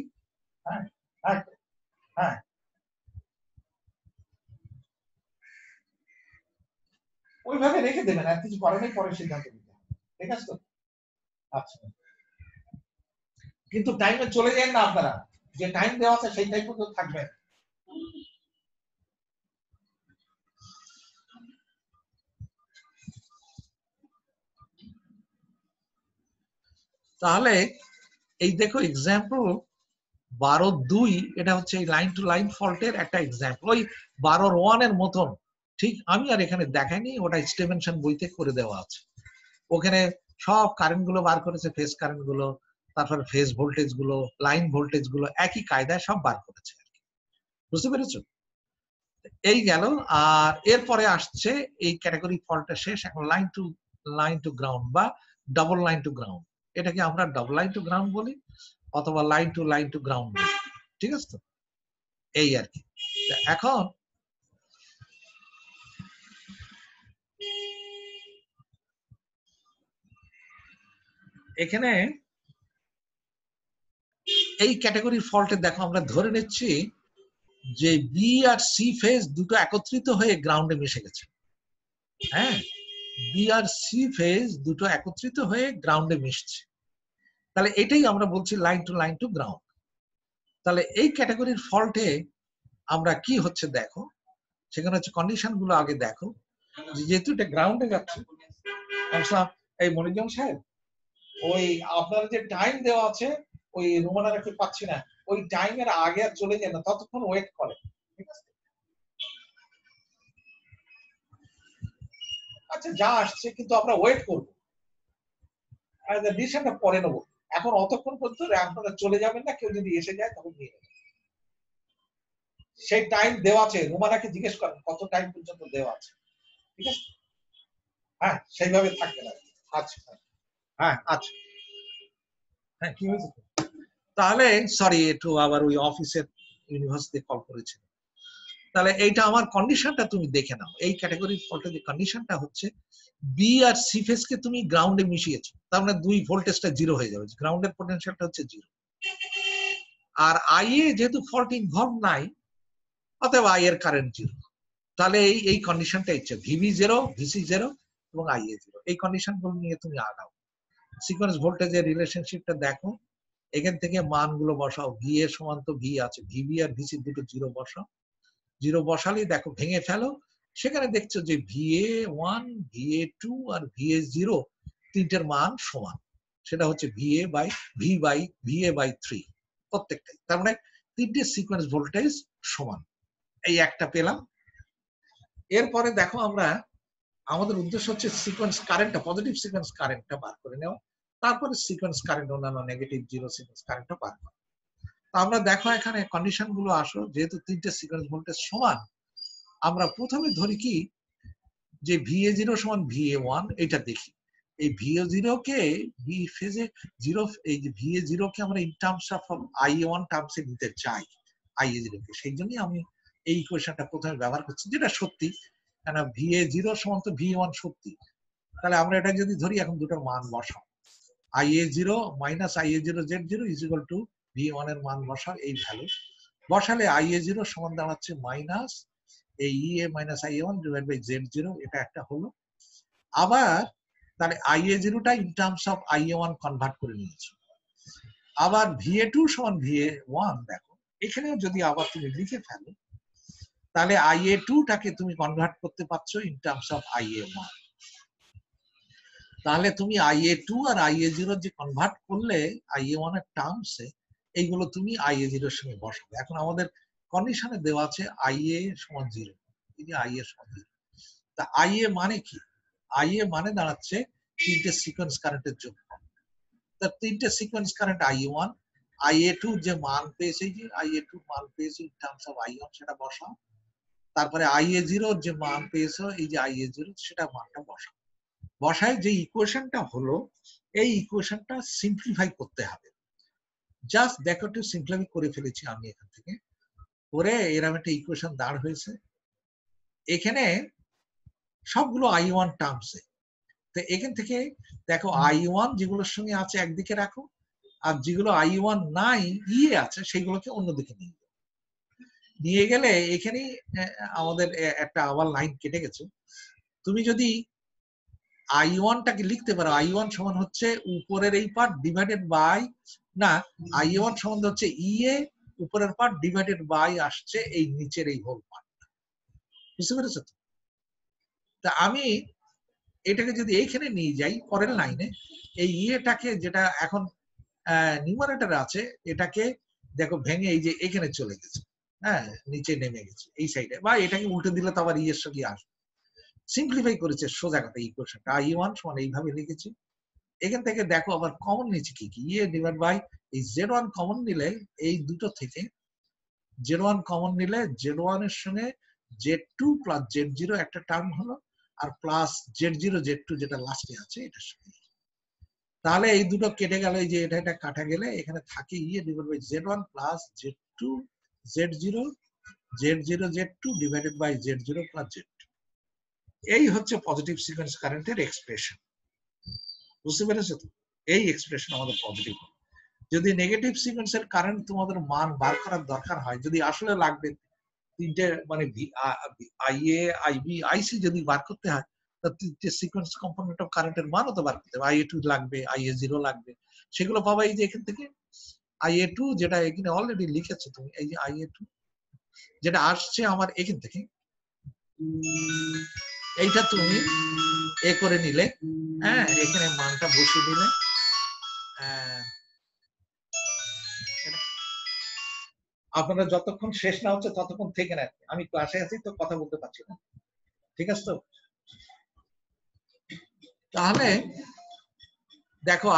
হ্যাঁ হ্যাঁ হ্যাঁ, ওইভাবে রেখে দেবেন, আর কিছু করার নেই, পরে সিদ্ধান্ত নিতে হবে। ঠিক আছে তো? আচ্ছা, কিন্তু টাইমে চলে যান না আপনারা, যে টাইম দেওয়া আছে সেই টাইম পর্যন্ত থাকবেন। তাহলে এই দেখো এক্সাম্পল 12.2, এটা হচ্ছে এই লাইন টু লাইন ফল্টের একটা এক্সাম্পল। ওই 12.1 এর মতন, ঠিক আমি আর এখানে দেখাইনি, ওটা স্টেভেনসন বইতে করে দেওয়া আছে। ওখানে সব কারেন্ট গুলো বার করেছে, ফেজ কারেন্ট গুলো, তারপর ফেজ ভোল্টেজ গুলো, লাইন ভোল্টেজ গুলো, একই কায়দায় সব বার করেছে। বুঝতে পেরেছো? এই গেল। আর এরপরে আসছে এই ক্যাটাগরি ফল্টটা শেষ। এখন লাইন টু গ্রাউন্ড বা ডাবল লাইন টু গ্রাউন্ড। এটাকে আমরা ডাবল লাইন টু গ্রাউন্ড বলি অথবা লাইন টু গ্রাউন্ড বলি। ঠিক আছে তো? এই আর কি। এখন এখানে এই ক্যাটাগরি ফল্টে দেখো, আমরা ধরে নিচ্ছি যে বি আর সি ফেজ দুটো একত্রিত হয়ে গ্রাউন্ডে মিশে গেছে। হ্যাঁ, বি আর সি ফেজ দুটো একত্রিত হয়ে গ্রাউন্ডে মিশছে। তাহলে এটাই আমরা বলছি লাইন টু গ্রাউন্ড। তাহলে এই ক্যাটাগরির ফল্টে আমরা কি হচ্ছে দেখো, সেখানে হচ্ছে কন্ডিশন গুলো আগে দেখো। যেহেতু এটা গ্রাউন্ডে যাচ্ছে, এই মনিজন সাহেব, ওই আপনার যে টাইম দেওয়া আছে, ওই রুমানাকে পাচ্ছি না, ওই টাইমের আগে আর চলে যায় না, ততক্ষণ ওয়েট করে। ঠিক আছে? আচ্ছা, যা আসছে কিন্তু আমরা ওয়েট করবো, ডিসিশনটা পরে নেবো। এখন অতক্ষণ পর্যন্ত আপনারা চলে যাবেন না, কেউ যদি এসে যায় তখন নিয়ে নেবেন। সেই টাইম দেওয়া আছে, রুমানাকে জিজ্ঞেস করেন কত টাইম পর্যন্ত দেওয়া আছে। ঠিক আছে? হ্যাঁ, সেইভাবে থাকবে না। আচ্ছা, হ্যাঁ আচ্ছা, হ্যাঁ কি হয়েছে? তাহলে সরি, একটু আবার ওই অফিসের ইউনিভার্সিটি কল করেছিল। তাহলে এইটা আমার কন্ডিশনটা তুমি দেখে নাও। এই ক্যাটাগরি ফল্টের যে কন্ডিশনটা হচ্ছে, বি আর সি ফেজ কে তুমি গ্রাউন্ডে মিশিয়েছো, তার মানে দুই ভোল্টেজটা জিরো হয়ে যাবে, গ্রাউন্ডের পোটেনশিয়ালটা হচ্ছে জিরো। আর আই এ যেহেতু ফল্ট ইনভলভ নাই, অতএব আই এর কারেন্ট জিরো। তাহলে এই কন্ডিশনটা ইচ্ছে ভিবি জিরো, ভিসি জিরো এবং আই এ জিরো। এই কন্ডিশন গুলো নিয়ে তুমি আগাও। সিকোয়েন্স ভোল্টেজের রিলেশনশিপটা দেখো, এখান থেকে মানগুলো বসাও। ভি এর সমান তো ভি আছে, ভিবি আর ভিসি দুটো জিরো বসাও। জিরো বসালেই দেখো ভেঙে ফেলো, সেখানে দেখছো যে VA1, VA2 আর VA0 তিনটের মান সমান। সেটা হচ্ছে VA/3 প্রত্যেকটাই। তার মানে তিনটে সিকোয়েন্স ভোল্টেজ সমান। এই একটা পেলাম। এরপরে দেখো, আমরা আমাদের উদ্দেশ্য হচ্ছে সিকোয়েন্স কারেন্টটা, পজিটিভ সিকোয়েন্স কারেন্টটা বার করে নেওয়া, তারপরে সিকোয়েন্স কারেন্ট, অন্যান্য নেগেটিভ জিরো সিকোয়েন্স কারেন্টটা বার করা। আমরা দেখো এখানে কন্ডিশন গুলো আসো, যেহেতু তিনটে সিকোয়েন্স ভোল্টেজ সমান, আমরা প্রথমে ধরি কি যে VA0 সমান VA1, এটা দেখি। এই VA0 কে বি ফেজে জিরো, এই যে VA0 কে আমরা ইন টার্মস অফ IA1 টার্মসে নিতে চাই, IA0 কে। সেই জন্যই আমি এই ইকুয়েশনটা প্রথমে ব্যবহার করছি, যেটা সত্যি, কেন VA0 সমান তো VA1 সত্যি। তাহলে আমরা এটা যদি ধরি এখন দুটোর মান বসাও, IA0 minus IA0 Z0 is equal to V1 এর মান বসাও, এই ভ্যালু বসালে IA0 সমান দাঁড়াচ্ছে মাইনাস এই EA minus IA1 divide by Z0, এটা একটা হলো। আবার তাহলে IA0 টা in terms of IA1 convert করে নিয়েছি। আবার VA2 সমান VA1, দেখো এখানেও যদি আবার তুমি লিখে ফেলো তাহলে IA2 টাকে তুমি কনভার্ট করতে পারছো ইন টার্মস অফ IA1। তাহলে তুমি IA2 আর IA0 যে কনভার্ট করলে IA1 এর টার্মসে, এইগুলো তুমি IA0 এর সঙ্গে বসাবে। এখন আমাদের কন্ডিশনে দেওয়া আছে IA সমান 0, এই যে IA সমান 0। তা IA মানে কি? IA মানে দাঁড়াচ্ছে তিনটে সিকোয়েন্স কারেন্টের যোগফল। তা তিনটে সিকোয়েন্স কারেন্ট IA1, IA2 যে মান পেয়েছে, যে IA2 মান পেয়েছে ইন টার্মস অফ I1 সেটা বসাও। তারপরে IA0 যে মান পেয়েছো, এই যে IA0 সেটা মানটা বসাও। বসায় যে ইকুয়েশনটা হলো, এই ইকুয়েশনটা সিম্পলিফাই করতে হবে। জাস্ট দেখো একটু সিম্পলিফাই করে ফেলেছি আমি এখান থেকে, করে এরকম একটা ইকুয়েশন দাঁড় হয়েছে। এখানে সবগুলো I1 টার্মসে। তো এখান থেকে দেখো I1 যেগুলোর সঙ্গে আছে একদিকে রাখো, আর যেগুলো I1 নাই ইয়ে আছে সেগুলোকে অন্যদিকে নিয়ে গেলে এখানে আমাদের একটা আবার লাইন কেটে গেছে। তুমি যদি I1 টাকে লিখতে পারো, I1 সমান হচ্ছে উপরের এই পার্ট ডিভাইডেড বাই, না I1 সমান হচ্ছে EA উপরের পার্ট ডিভাইডেড বাই আসছে এই নিচের এই হোল পার্ট। বুঝতে পেরেছো তো? তা আমি এটাকে যদি এইখানে নিয়ে যাই পরের লাইনে, এই ইয়েটাকে যেটা এখন নিউমারেটর আছে, এটাকে দেখো ভেঙে এই যে এখানে চলে গেছে, হ্যাঁ নিচে নেমে গেছে এই সাইডে, বা এটাকে উল্টে দিলে তো আবার ইয়ের সঙ্গে আসবে। সিম্পলিফাই করেছে সোজা কথা ইকুয়েশনটা। I1 সমান এইভাবে লিখেছি। এখান থেকে দেখো আবার কমন নিয়েছি কি কি, ইয়ে ডিভাইড বাই এই Z1 কমন নিলে, এই দুটো থেকে Z1 কমন নিলে Z1 এর সঙ্গে Z2 প্লাস Z0 একটা টার্ম হলো, আর প্লাস Z0 Z2 যেটা লাস্টে আছে এটার সঙ্গে। তাহলে এই দুটো কেটে গেল, এই যে এটা কাটা গেলে এখানে থাকে ইয়ে divide by Z1 plus Z2 Z0 Z0 Z2 divided by Z0 plus Z2। এই হচ্ছে পজিটিভ সিকোয়েন্স কারেন্টের এক্সপ্রেশন। বুঝতে পেরেছো তো? এই এক্সপ্রেশন আমাদের পজিটিভ। যদি নেগেটিভ সিকোয়েন্সের কারেন্ট তোমাদের মান বার করার দরকার হয়, যদি আসলে লাগবে তিনটে মানে IA IB IC যদি বার করতে হয়, তা তিনটে সিকোয়েন্স কম্পোনেন্ট অফ কারেন্টের মানও তো বার করতে হবে। IA2 লাগবে, IA0 লাগবে, সেগুলো পাবা এই যে এখান থেকে। IA2 যেটা এখানে অলরেডি লিখেছো তুমি, এই যে IA2 যেটা আসছে আমার এখান থেকে, এইটা তুমি এ করে নিলে, হ্যাঁ এখানে মানটা বসিয়ে দিলে, আপনারা যতক্ষণ শেষ না হচ্ছে ততক্ষণ থেকে নেন, আমি ক্লাসে আছি তো কথা বলতে পারছি না, ঠিক আছে তো? তাহলে দেখো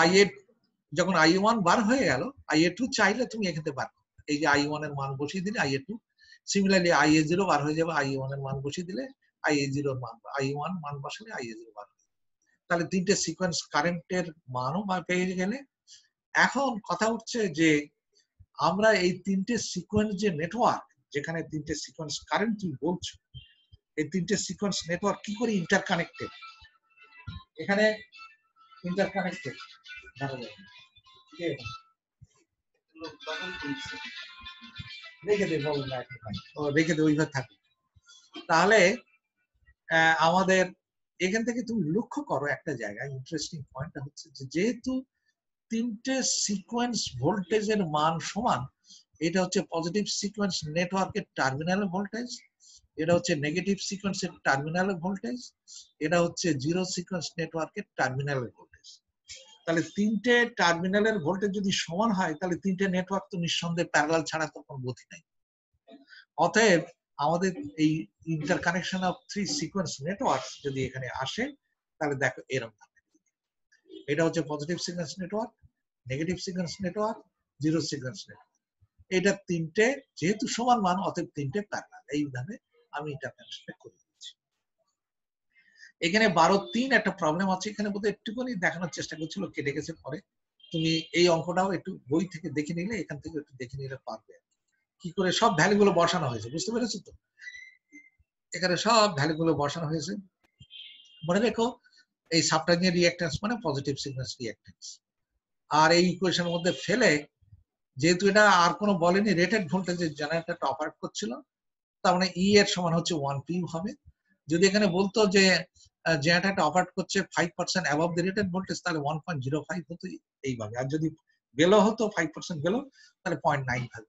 যখন I1 বার হয়ে গেল, IA2 চাইলে তুমি এখান থেকে বার, এই যে I1 এর মান বসিয়ে দিলে IA2, সিমিলারলি IA0 বার হয়ে যাবে, I1 এর মান বসিয়ে দিলে IA0 এর মান, I1 মান বসালে IA0 বার হয়ে যাবে। তাহলে তিনটে সিকোয়েন্স কারেন্টের মানও পেয়ে গেলে। এখন কথা উঠছে যে আমরা এই তিনটে সিকোয়েন্স যে নেটওয়ার্ক, যেখানে তিনটে সিকোয়েন্স কারেন্ট তুমি বলছো, এই তিনটে সিকোয়েন্স নেটওয়ার্ক কি করে ইন্টারকানেক্টেড, এখানে ইন্টারকানেক্টেড রেখে দে, বলুন না রেখে দে ওইভাবে থাকে। তাহলে আমাদের এখান থেকে তুমি লক্ষ্য করো একটা জায়গায় ইন্টারেস্টিং পয়েন্টটা হচ্ছে যে যেহেতু তিনটে সিকোয়েন্স ভোল্টেজের মান সমান, এটা হচ্ছে পজিটিভ সিকোয়েন্স নেটওয়ার্কের টার্মিনাল ভোল্টেজ, এটা হচ্ছে নেগেটিভ সিকোয়েন্সের টার্মিনাল ভোল্টেজ, এটা হচ্ছে জিরো সিকোয়েন্স নেটওয়ার্কের টার্মিনাল ভোল্টেজ। তাহলে তিনটে টার্মিনালের ভোল্টেজ যদি সমান হয়, তাহলে তিনটে নেটওয়ার্ক তো নিঃসন্দেহে প্যারালাল ছাড়া তো কোনো গতি নাই। অতএব আমাদের এই interconnection of three sequence network যদি এখানে আসে, তাহলে দেখো এরকম, এটা হচ্ছে positive sequence network, negative sequence network, zero sequence network. এটা তিনটে যেহেতু সমান মান, অতএব তিনটে প্যারালাল, এইভাবে আমি ইন্টারকানেকশনটা করে দিচ্ছি। এখানে 12-3 একটা প্রবলেম আছে, এখানে বোধহয় একটুখানি দেখানোর চেষ্টা করছিল, কেটে গেছে পরে। তুমি এই অঙ্কটাও একটু বই থেকে দেখে নিলে, এখান থেকে একটু দেখে নিলে পারবে কি করে সব ভ্যালুগুলো বসানো হয়েছে। বুঝতে পেরেছো তো? এখানে সব ভ্যালুগুলো বসানো হয়েছে। মনে রেখো এই সাবটাইনিয়ার রিঅ্যাক্ট্যান্স মানে পজিটিভ সিকোয়েন্স রিঅ্যাক্ট্যান্স। আর এই ইকুয়েশনের মধ্যে ফেলে, যেহেতু এটা আর কোনো বলেনি রেটেড ভোল্টেজের জেনারেটরটা অপারেট করছিল, তার মানে ই এর সমান হচ্ছে 1p হবে। যদি এখানে বলতো যে জেনারেটরটা অপারেট করছে 5% অ্যাবভ দ্য রেটেড ভোল্টেজ, তাহলে 1.05 হতো এইভাবে। আর যদি বেলো হতো 5% বেলো, তাহলে 0.95।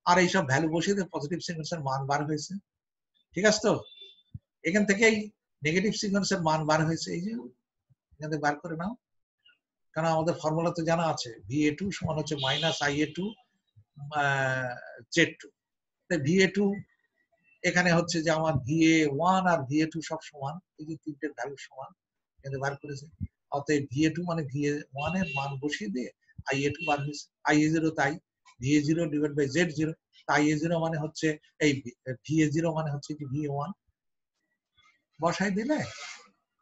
আর এইসব ভ্যালু বসিয়ে দিয়ে পজিটিভ সিকোয়েন্সের মান বার হয়েছে। ঠিক আছে তো? এখান থেকেই নেগেটিভ সিকোয়েন্সের মান বার হয়েছে, এই যে এখান থেকে বার করে নাও, কারণ আমাদের ফর্মুলা তো জানা আছে, VA2 সমান হচ্ছে -IA2 Z2। VA2 এখানে হচ্ছে যে আমার VA1 আর VA2 সব সমান, এই যে তিনটের ভ্যালু সমান এখানে বার করেছে। অতএব VA2 মানে VA1 এর মান বসিয়ে দিয়ে IA2 বার হয়েছে। IA0 তাই VA0 divide by Z0, IA0 মানে হচ্ছে এই VA0 মানে হচ্ছে কি VA1 বসাই দিলে,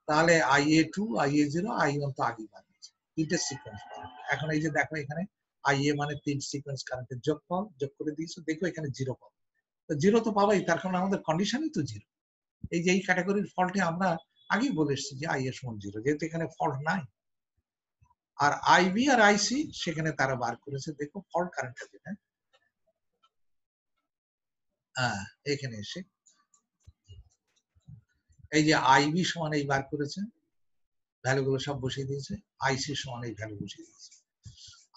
তাহলে IA2 IA0 I1 তো আগেই বার হয়েছে, তিনটে সিকোয়েন্স। এখন এই যে দেখো এখানে IA মানে 3 সিকোয়েন্স কারেন্টের যোগফল, যোগ করে দিয়েছো, দেখো এখানে 0 পাবো। তো 0 তো পাবাই, তার কারণ আমাদের কন্ডিশনই তো 0। এই যে এই ক্যাটাগরির ফল্টে আমরা আগেই বলে এসেছি যে IA সমান 0, যেহেতু এখানে ফল্ট নাই। আর IB আর IC সেখানে তারা বার করেছে, দেখো ফল্ট কারেন্টটা যেটা, এখানে এসে এই যে IB সমান এই বার করেছে, ভ্যালুগুলো সব বসিয়ে দিয়েছে, IC সমান এই ভ্যালু বসিয়ে দিয়েছে।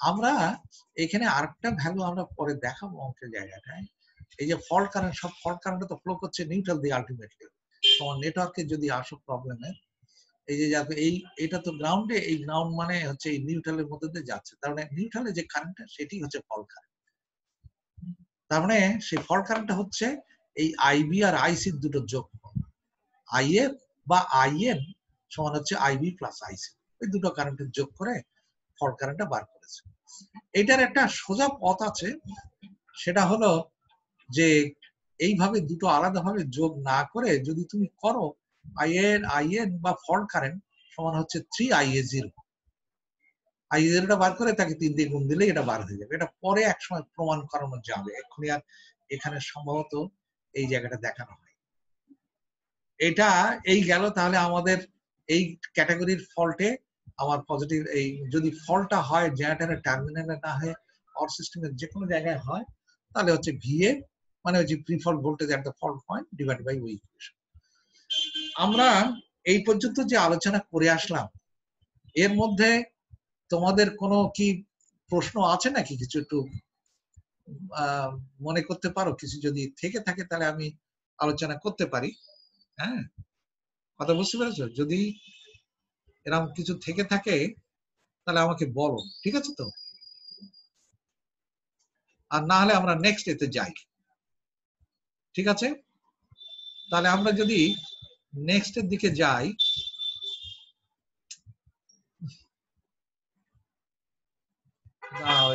আমরা এখানে আরেকটা ভ্যালু আমরা পরে দেখাবো অঙ্কের জায়গাটায়। এই যে ফল্ট কারেন্ট, সব ফল্ট কারেন্ট তো ফ্লো করছে নিউট্রাল দিয়ে আলটিমেটলি। তোমার নেটওয়ার্কে যদি আসো প্রবলেমে, এই যে যাতে এটা তো গ্রাউন্ডে, এই গ্রাউন্ড মানে হচ্ছে এই নিউট্রালের মধ্যে দিয়ে যাচ্ছে, তার মানে নিউট্রালে যে কারেন্টটা সেটি হচ্ছে ফল্ট কারেন্ট। তার মানে সেই ফল্ট কারেন্টটা হচ্ছে এই IB আর IC দুটো যোগফল, IF বা IN সমান হচ্ছে IB প্লাস IC, এই দুটো কারেন্টের যোগ করে ফল্ট কারেন্টটা বার করেছে। এটার একটা সোজা পথ আছে, সেটা হলো যে এইভাবে দুটো আলাদাভাবে যোগ না করে যদি তুমি করো, IN বা ফল্ট কারেন্ট সমান হচ্ছে 3IA0, IA0টা বার করে তাকে 3 দিয়ে গুণ দিলে এটা বার হয়ে যাবে। এটা পরে একসময় প্রমাণ করানো যাবে, এক্ষুনি আর এখানে সম্ভবত এই জায়গাটা দেখানো হয়। এটা এই গেল, তাহলে আমাদের এই ক্যাটাগরির ফল্টে আমার পজিটিভ, এই যদি ফল্টটা হয় জেনারেটরের টার্মিনালে না হয় পাওয়ার সিস্টেমের যে কোনো জায়গায় হয়, তাহলে হচ্ছে VA মানে হচ্ছে pre fault voltage at the fault point divide by ওই ইকুয়েশন। আমরা এই পর্যন্ত যে আলোচনা করে আসলাম, এর মধ্যে তোমাদের কোনো কি প্রশ্ন আছে নাকি? কিছু একটু মনে করতে পারো? কিছু যদি থেকে থাকে তাহলে আমি আলোচনা করতে পারি। হ্যাঁ, কথা বুঝতে পেরেছো? যদি এরকম কিছু থেকে থাকে তাহলে আমাকে বলো, ঠিক আছে তো? আর না হলে আমরা নেক্সট এতে যাই, ঠিক আছে? তাহলে আমরা যদি নেক্সট এর দিকে যাই,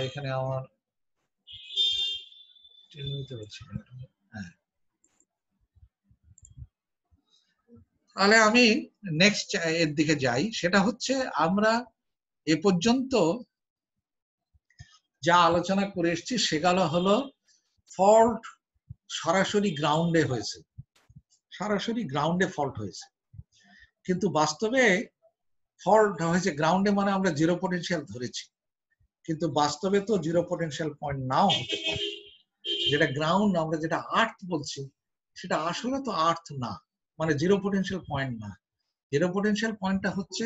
এখানে আমার হ্যাঁ, তাহলে আমি নেক্সট এর দিকে যাই। সেটা হচ্ছে আমরা এ পর্যন্ত যা আলোচনা করে এসেছি সেগুলো হলো ফল্ট সরাসরি গ্রাউন্ডে হয়েছে, সরাসরি গ্রাউন্ডে ফল্ট হয়েছে, কিন্তু বাস্তবে ফল্ট হয়েছে গ্রাউন্ডে মানে আমরা জিরো পটেনশিয়াল ধরেছি, কিন্তু বাস্তবে তো জিরো পটেনশিয়াল পয়েন্ট নাও হতে পারে। যেটা গ্রাউন্ড আমরা যেটা আর্থ বলছি, সেটা আসলে তো আর্থ না, মানে জিরো পটেনশিয়াল পয়েন্ট না। জিরো পটেনশিয়াল পয়েন্টটা হচ্ছে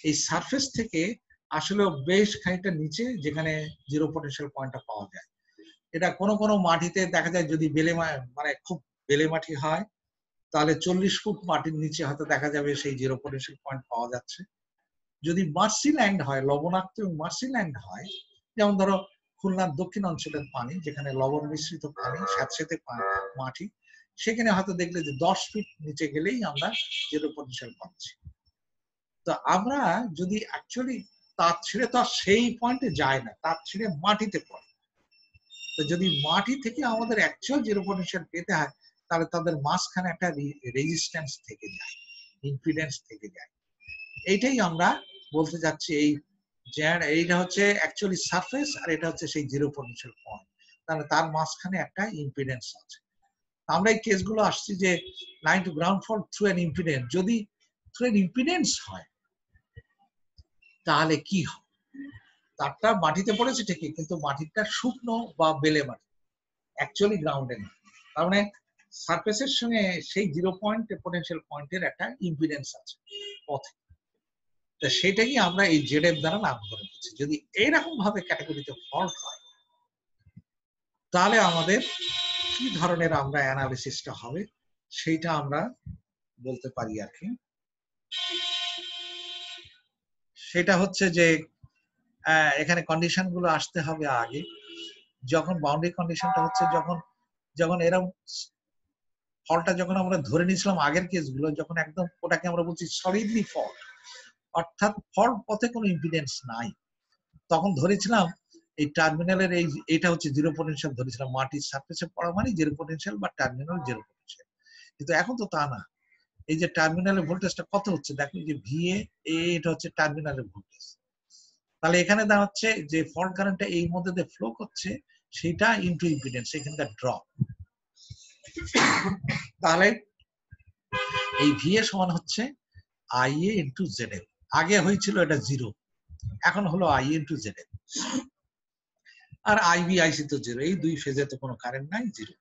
এই সারফেস থেকে আসলে বেশ খানিকটা নিচে, যেখানে জিরো পটেনশিয়াল পয়েন্টটা পাওয়া যায়। এটা কোনো কোনো মাটিতে দেখা যায়, যদি বেলে মানে খুব বেলে মাটি হয়, তাহলে 40 ফুট মাটির নিচে হয়তো দেখা যাবে সেই জিরো পটেনশিয়াল পয়েন্ট পাওয়া যাচ্ছে। যদি মার্সি ল্যান্ড হয়, লবণাক্ত এবং মার্সি ল্যান্ড হয়, যেমন ধরো খুলনার দক্ষিণ অঞ্চলের পানি, যেখানে লবণ মিশ্রিত পানি, স্যাঁতসেঁতে মাটি, সেখানে হয়তো দেখলে যে 10 ফিট নিচে গেলেই আমরা জিরো পটেনশিয়াল পাচ্ছি। তো আমরা যদি অ্যাকচুয়ালি তার ছেড়ে তো আর সেই পয়েন্টে যায় না, তার ছেড়ে মাটিতে পড়ে। তো যদি মাটি থেকে আমাদের অ্যাকচুয়াল জিরো পটেনশিয়াল পেতে হয়, তাহলে তাদের মাঝখানে একটা রেজিস্ট্যান্স থেকে যায়, ইম্পিডেন্স থেকে যায়। এইটাই আমরা বলতে যাচ্ছি। এইটা হচ্ছে অ্যাকচুয়ালি সারফেস, আর এটা হচ্ছে সেই জিরো পটেনশিয়াল পয়েন্ট, তাহলে তার মাঝখানে একটা ইম্পিডেন্স আছে। আমরা এই কেসগুলো আসছি যে line to ground fault through an impedance, যদি থ্রু অ্যান ইম্পিডেন্স হয়, তাহলে কি হবে? তারটা মাটিতে পড়েছে ঠিকই, কিন্তু মাটিটা শুকনো বা বেলে মাটি, অ্যাকচুয়ালি গ্রাউন্ডে না। তার মানে সারফেসের সঙ্গে সেই 0 পয়েন্ট পোটেনশিয়াল পয়েন্টের একটা ইম্পিডেন্স আছে পথে। তা সেটাই আমরা এই জেডএফ দ্বারা নামকরণ করছি। যদি এইরকম ভাবে ক্যাটাগরিতে ফল্ট হয়, তাহলে আমাদের কি ধরনের আমরা অ্যানালিসিসটা হবে সেইটা আমরা বলতে পারি আর কি। সেটা হচ্ছে যে এখানে কন্ডিশন গুলো আসতে হবে আগে। যখন বাউন্ডারি কন্ডিশনটা হচ্ছে, যখন এরকম ফলটা যখন আমরা ধরে নিয়েছিলাম আগের কেসগুলো, যখন একদম ওটাকে আমরা বলছি সলিডলি ফল্ট, অর্থাৎ ফল্ট পথে কোনো ইম্পিডেন্স নাই, তখন ধরেছিলাম এই টার্মিনালের এইটা হচ্ছে 0 পোটেনশিয়াল ধরেছিলাম, মাটির সারফেসে পড়া মানে 0 পোটেনশিয়াল বা টার্মিনাল 0 পোটেনশিয়াল। কিন্তু এখন তো তা না। এই যে টার্মিনালের ভোল্টেজটা কত হচ্ছে দেখো, যে ভিএ, এটা হচ্ছে টার্মিনালের ভোল্টেজ। তাহলে এখানে দাঁড়াচ্ছে যে ফল্ট কারেন্টটা এই মধ্যে দিয়ে ফ্লো করছে, সেটা ইনটু ইম্পিডেন্স, এখানকার ড্রপ। তাহলে এই ভিএ সমান হচ্ছে আইএ ইনটু জেডএফ। আগে হয়েছিল এটা 0, এখন হলো আইএ ইনটু জেডএফ। আর আইবি আইসি তো 0, এই দুই ফেজে তো কোনো কারেন্ট নাই, 0।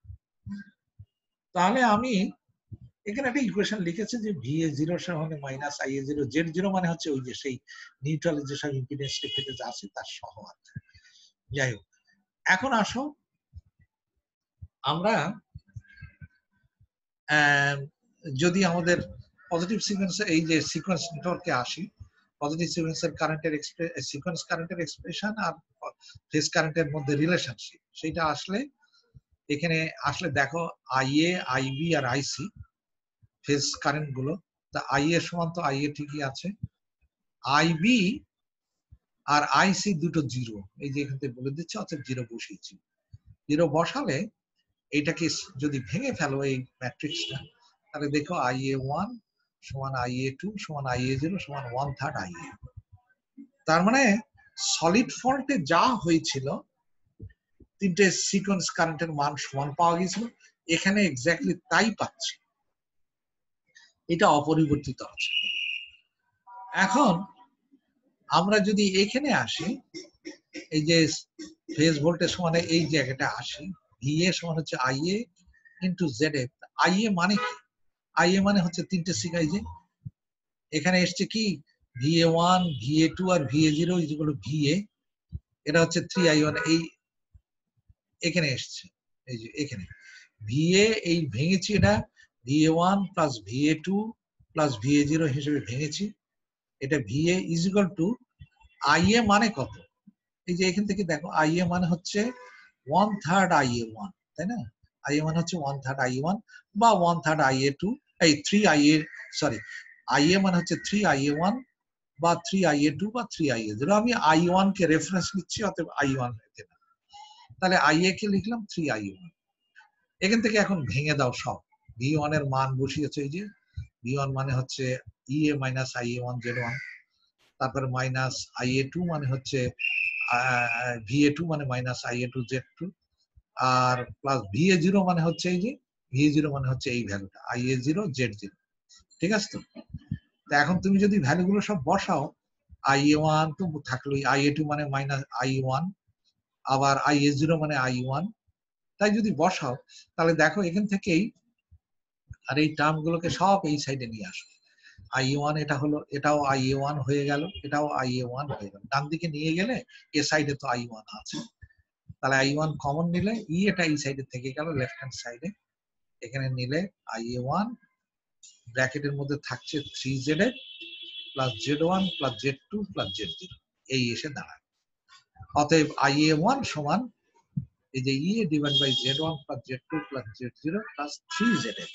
তাহলে আমি এখানে একটা ইকুয়েশন লিখেছি যে ভিএ 0 সমান মাইনাস আইএ 0, জেড 0 মানে হচ্ছে ওই যে সেই নিউট্রালের যে সব ইম্পিডেন্স ফেজে আছে তার সহ। যাই হোক, এখন আসো আমরা যদি আমাদের পজিটিভ সিকোয়েন্স, এই যে সিকোয়েন্স নেটওয়ার্কে আসি, পজিটিভ সিকোয়েন্সের কারেন্টের সিকোয়েন্স কারেন্টের এক্সপ্রেশন আর ফেজ কারেন্টের মধ্যে রিলেশনশিপ, সেইটা আসলে এখানে আসলে দেখো আইএ, আইবি আর আইসি ফেজ কারেন্ট গুলো। তা আইএ সমান তো আইএ ঠিকই আছে, আইবি আর আইসি দুটো 0, এই যে এখান থেকে বলে দিচ্ছে, অর্থাৎ 0 বসিয়েছি। 0 বসালে এইটাকে যদি ভেঙে ফেলো এই ম্যাট্রিক্সটা, তাহলে দেখো IA1 সমান IA2 সমান IA0 সমান 1/3 IA। তার মানে সলিড ফল্টে যা হয়েছিল, তিনটে সিকোয়েন্স কারেন্টের মান সমান পাওয়া গিয়েছিল, এখানে এক্স্যাক্টলি তাই পাচ্ছি, এটা অপরিবর্তিত আছে। এখন আমরা যদি এখানে আসি, এই যে ফেজ ভোল্টেজ সমানে এই জায়গাটা আসি, ভিএ সমান হচ্ছে আইএ ইন্টু জেডএফ। আইএ মানে কি? আইএ মানে হচ্ছে তিনটে সিগাই, যে এখানে এসছে কি VA1, VA2 আর VA0 যেগুলো VA, এটা হচ্ছে 3I1। এই এখানে এসছে, এই যে এখানে VA, এই ভেঙেছি, এটা VA1 plus VA2 plus VA0 হিসেবে ভেঙেছি। এটা VA is equal to IA মানে কত, এই যে এখান থেকে দেখো IA মানে হচ্ছে 1/3 IA1, তাই না? IA মানে হচ্ছে 1/3 IA1 বা 1/3 IA2, এই 3IA, সরি, IA মানে হচ্ছে 3IA1 বা 3IA2 বা 3IA0। আমি I1 কে রেফারেন্স নিচ্ছি, অতএব I1 হতে না, তাহলে IA কে লিখলাম 3IA1। এখান থেকে এখন ভেঙে দাও সব, V1 এর মান বসিয়েছে, এই যে V1 মানে হচ্ছে EA মাইনাস IA1 Z1, তারপরে মাইনাস IA2 মানে হচ্ছে VA2 মানে মাইনাস IA2 Z2, আর প্লাস VA0 মানে হচ্ছে এই যে VA0 মানে হচ্ছে এই ভ্যালুটা IA0 Z0, ঠিক আছে তো? এখন তুমি যদি ভ্যালুগুলো সব বসাও, IA1 তো থাকলোই, IA2 মানে মাইনাস I1, আবার IA0 মানে I1, তাই যদি বসাও তাহলে দেখো এখান থেকেই, আর এই টার্ম গুলোকে সব এই সাইডে নিয়ে আসো। IA1 এটা হলো, এটাও IA1 হয়ে গেল, এটাও IA1 হয়ে গেল, ডান দিকে নিয়ে গেলে এ সাইডে তো I1 আছে, তাহলে I1 কমন নিলে এটা এই সাইডে থেকে গেল লেফট হ্যান্ড সাইডে, এখানে নিলে IA1 ব্র্যাকেটের মধ্যে থাকছে 3ZF plus Z1 plus Z2 plus Z0, এই এসে দাঁড়ায়। অতএব IA1 সমান এই যে E divide by Z1 plus Z2 plus Z0 plus 3ZF।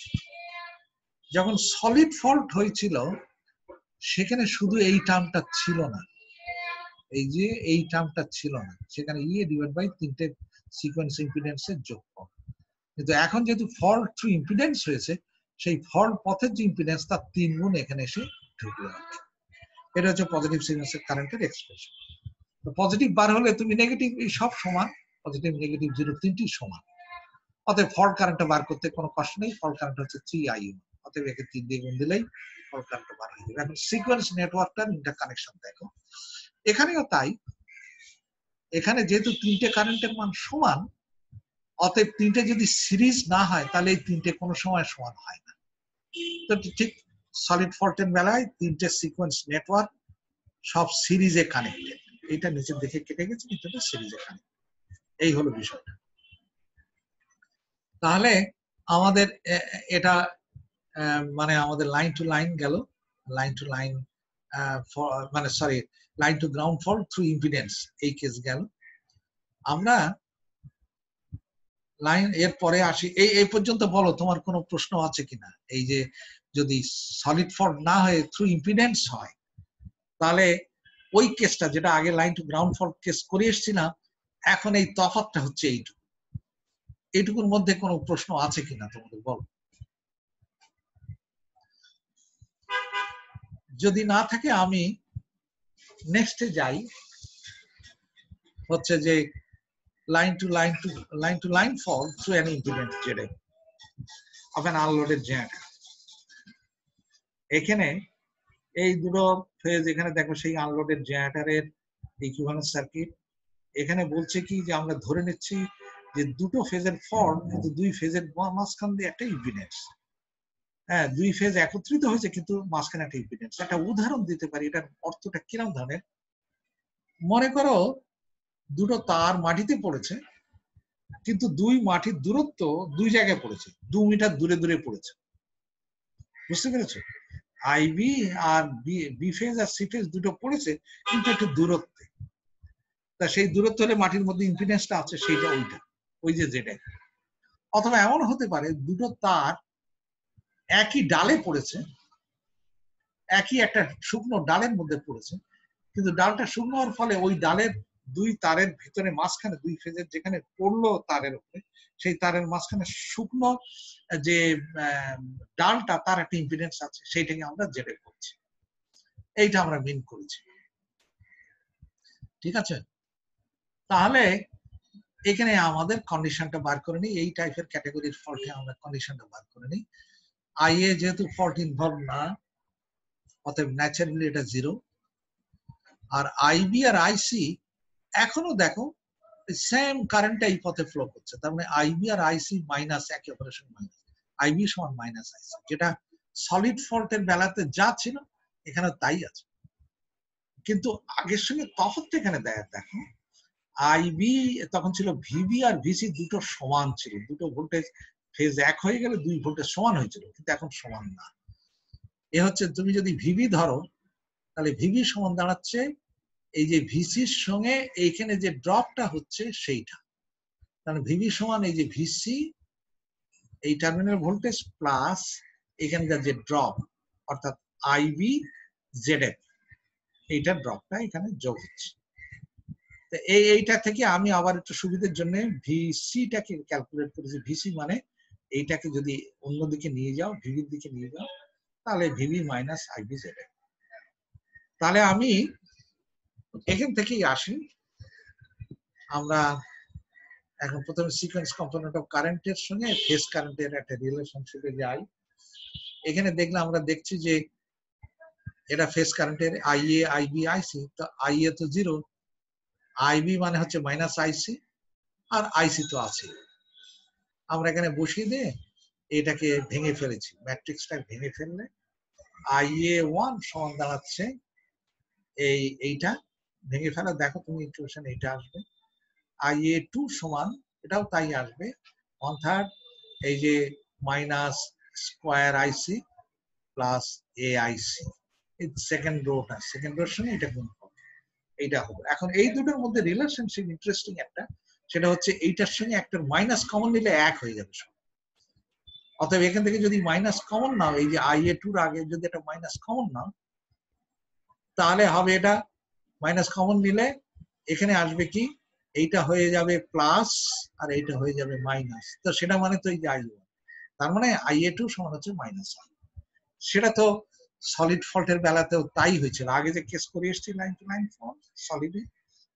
যখন সলিড ফল্ট হয়েছিল সেখানে শুধু এই টার্মটা ছিল না, এই যে এই টার্মটা ছিল না, সেখানে E ডিভাইড বাই তিনটে সিকোয়েন্স ইম্পিডেন্সের যোগফল। কিন্তু এখন যেহেতু ফল্ট থ্রু ইম্পিডেন্স হয়েছে, সেই ফল্ট পথের যে ইম্পিডেন্স তার 3 গুণ এখানে এসে ঢুকলো। এটা হচ্ছে পজিটিভ সিকোয়েন্সের কারেন্টের এক্সপ্রেশন। তো পজিটিভ বার হলে তুমি নেগেটিভ, এই সব সমান, পজিটিভ নেগেটিভ 0 তিনটি সমান, অতএব ফল্ট কারেন্টটা বার করতে কোনো কষ্ট নেই। ফল্ট কারেন্ট হচ্ছে 3I1, অতএব একে 3 দিয়ে গুণ দিলেই ফল্ট কারেন্টটা বার হয়ে যাবে। এখন সিকোয়েন্স নেটওয়ার্কটার ইন্টার কানেকশন দেখো, এখানেও তাই, এখানে যেহেতু তিনটে কারেন্টের মান সমান, অতএব তিনটে যদি সিরিজ না হয় তাহলে এই তিনটে কোনো সময় সমান হয় না। তো ঠিক সলিড ফল্টের বেলায় তিনটে সিকোয়েন্স নেটওয়ার্ক সব সিরিজে কানেক্টেড। এটা নিচের দিকে কেটে গেছে কিন্তু এটা সিরিজে কানেক্টেড। এই হলো বিষয়টা। তাহলে আমাদের এটা মানে আমাদের লাইন টু লাইন গেল, লাইন টু লাইন মানে sorry line to ground fault through impedance, এই কেস গেল। আমরা লাইন এর পরে আসি। এই পর্যন্ত বলো তোমার কোনো প্রশ্ন আছে কিনা? এই যে যদি সলিড ফল্ট না হয়ে থ্রু ইম্পিডেন্স হয়, তাহলে ওই কেসটা যেটা আগে line to ground fault case করে এসেছিলাম, এখন এই তফাৎটা হচ্ছে এইটুকু। এইটুকুর মধ্যে কোনো প্রশ্ন আছে কিনা তোমাদের বলো। যদি না থাকে আমি নেক্সটে যাই, হচ্ছে যে line to line fault through an impedance ZA of an unloaded generator. এখানে এই দুটো ফেজ, এখানে দেখো সেই আনলোডেড জেনারেটরের ইকুইভ্যালেন্ট সার্কিট। এখানে বলছে কি যে আমরা ধরে নিচ্ছি যে দুটো ফেজের ফল্ট, কিন্তু দুই ফেজের মাঝখান দিয়ে একটা ইম্পিডেন্স। হ্যাঁ, দুই ফেজ একত্রিত হয়েছে কিন্তু মাঝখানে একটা ইম্পিডেন্স। একটা উদাহরণ দিতে পারি, এটার অর্থটা কিরকম ধরনের। মনে করো দুটো তার মাটিতে পড়েছে, কিন্তু দুই মাটির দূরত্ব দুই জায়গায় পড়েছে, 2 মিটার দূরে দূরে পড়েছে। বুঝতে পেরেছো? আইবি আর বি ফেজ আর সি ফেজ দুটো পড়েছে কিন্তু একটু দূরত্বে। তা সেই দূরত্ব হলে মাটির মধ্যে ইম্পিডেন্সটা আছে সেইটা ওইটা, ওই যে যেটা। অথবা এমন হতে পারে দুটো তার একই ডালে পড়েছে, একই একটা শুকনো ডালের মধ্যে পড়েছে, কিন্তু ডালটা শুকনো হওয়ার ফলে ওই ডালের দুই তারের ভিতরে মাঝখানে দুই ফেজের যেখানে পড়লো তারের উপরে, সেই তারের মাঝখানে শুকনো যে ডালটা, তার একটা ইম্পিডেন্স আছে, সেইটাকে আমরা জেডে করছি। এইটা আমরা মিন করেছি। ঠিক আছে? তাহলে এখানে আমাদের কন্ডিশনটা বার করে নিই। এই টাইপের ক্যাটাগরির ফল্টে আমরা কন্ডিশনটা বার করে নিই। আইএ যেহেতু ফল্ট ইনভলভ না, অতএব ন্যাচারালি এটা 0। আর আইবি আর আইসি এখনো দেখো সেম কারেন্টটা এই পথে ফ্লো করছে। তার মানে আইবি আর আইসি মাইনাস, একে অপরের সঙ্গে মাইনাস। আইবি সমান মাইনাস আইসি, যেটা সলিড ফল্টের বেলাতে যা ছিল এখানে তাই আছে। কিন্তু আগের সঙ্গে তফাৎটা এখানে দেখো, আইবি তখন ছিল ভিবি আর ভিসি দুটো সমান ছিল, দুটো ভোল্টেজ ফেজ এক হয়ে গেলে 2 ভোল্টেজ সমান হয়েছিল, কিন্তু এখন সমান না। এ হচ্ছে তুমি যদি ভিবি ধরো, তাহলে ভিবি সমান দাঁড়াচ্ছে এই যে ভিসির সঙ্গে এইখানে যে ড্রপটা হচ্ছে সেইটা। তাহলে ভিবি সমান এই যে ভিসি, এই টার্মিনাল ভোল্টেজ প্লাস এখানকার যে ড্রপ, অর্থাৎ আইবি জেডএফ, এইটা ড্রপটা এখানে যোগ হচ্ছে। এইটা থেকে আমি আবার একটু সুবিধার জন্য ভিসিটাকে ক্যালকুলেট করেছি। ভিসি মানে এইটাকে যদি অন্যদিকে নিয়ে যাও, ভিভির দিকে নিয়ে যাও, তাহলে ভিভি মাইনাস আইবি জেডএফ। তাহলে আমি এখান থেকেই আসি। আমরা এখন প্রথমে সিকোয়েন্স কম্পোনেন্ট অফ কারেন্টের সঙ্গে ফেজ কারেন্টের একটা রিলেশনশিপে যাই। এখানে দেখলে আমরা দেখছি যে এটা ফেজ কারেন্টের আইএ আইবি আইসি। তো আইএ তো 0, আইবি মানে হচ্ছে মাইনাস আইসি, আর আইসি তো আছে। আমরা এখানে বসিয়ে দিয়ে এটাকে ভেঙে ফেলেছি, ম্যাট্রিক্সটা ভেঙে ফেললে IA1 সমান দাঁড়াচ্ছে এইটা ভেঙে ফেলা। দেখো তুমি ইকুয়েশন এইটা আসবে, IA2 সমান এটাও তাই আসবে 1/3 এই যে মাইনাস স্কোয়ার আইসি প্লাস AIC। এই সেকেন্ড রোটা, সেকেন্ড রোর সঙ্গে এটা গুণ হবে, এইটা হবে। এখন এই দুটোর মধ্যে রিলেশনশিপ ইন্টারেস্টিং একটা, সেটা হচ্ছে এইটার সঙ্গে একটা মাইনাস কমন নিলে 1 হয়ে যাবে সব। অতএব এখান থেকে যদি মাইনাস কমন নাও, এই যে IA2 আগে যদি একটা মাইনাস কমন নাও, তাহলে হবে এটা মাইনাস কমন নিলে এখানে আসবে কি, এইটা হয়ে যাবে প্লাস আর এইটা হয়ে যাবে মাইনাস। তো সেটা মানে তো এই যে I1, তার মানে IA2 সমান হচ্ছে মাইনাস। সেটা তো সলিড ফল্টের বেলাতেও তাই হয়েছিল, আগে যে কেস করে এসেছি লাইন টু লাইন ফল্ট সলিডে,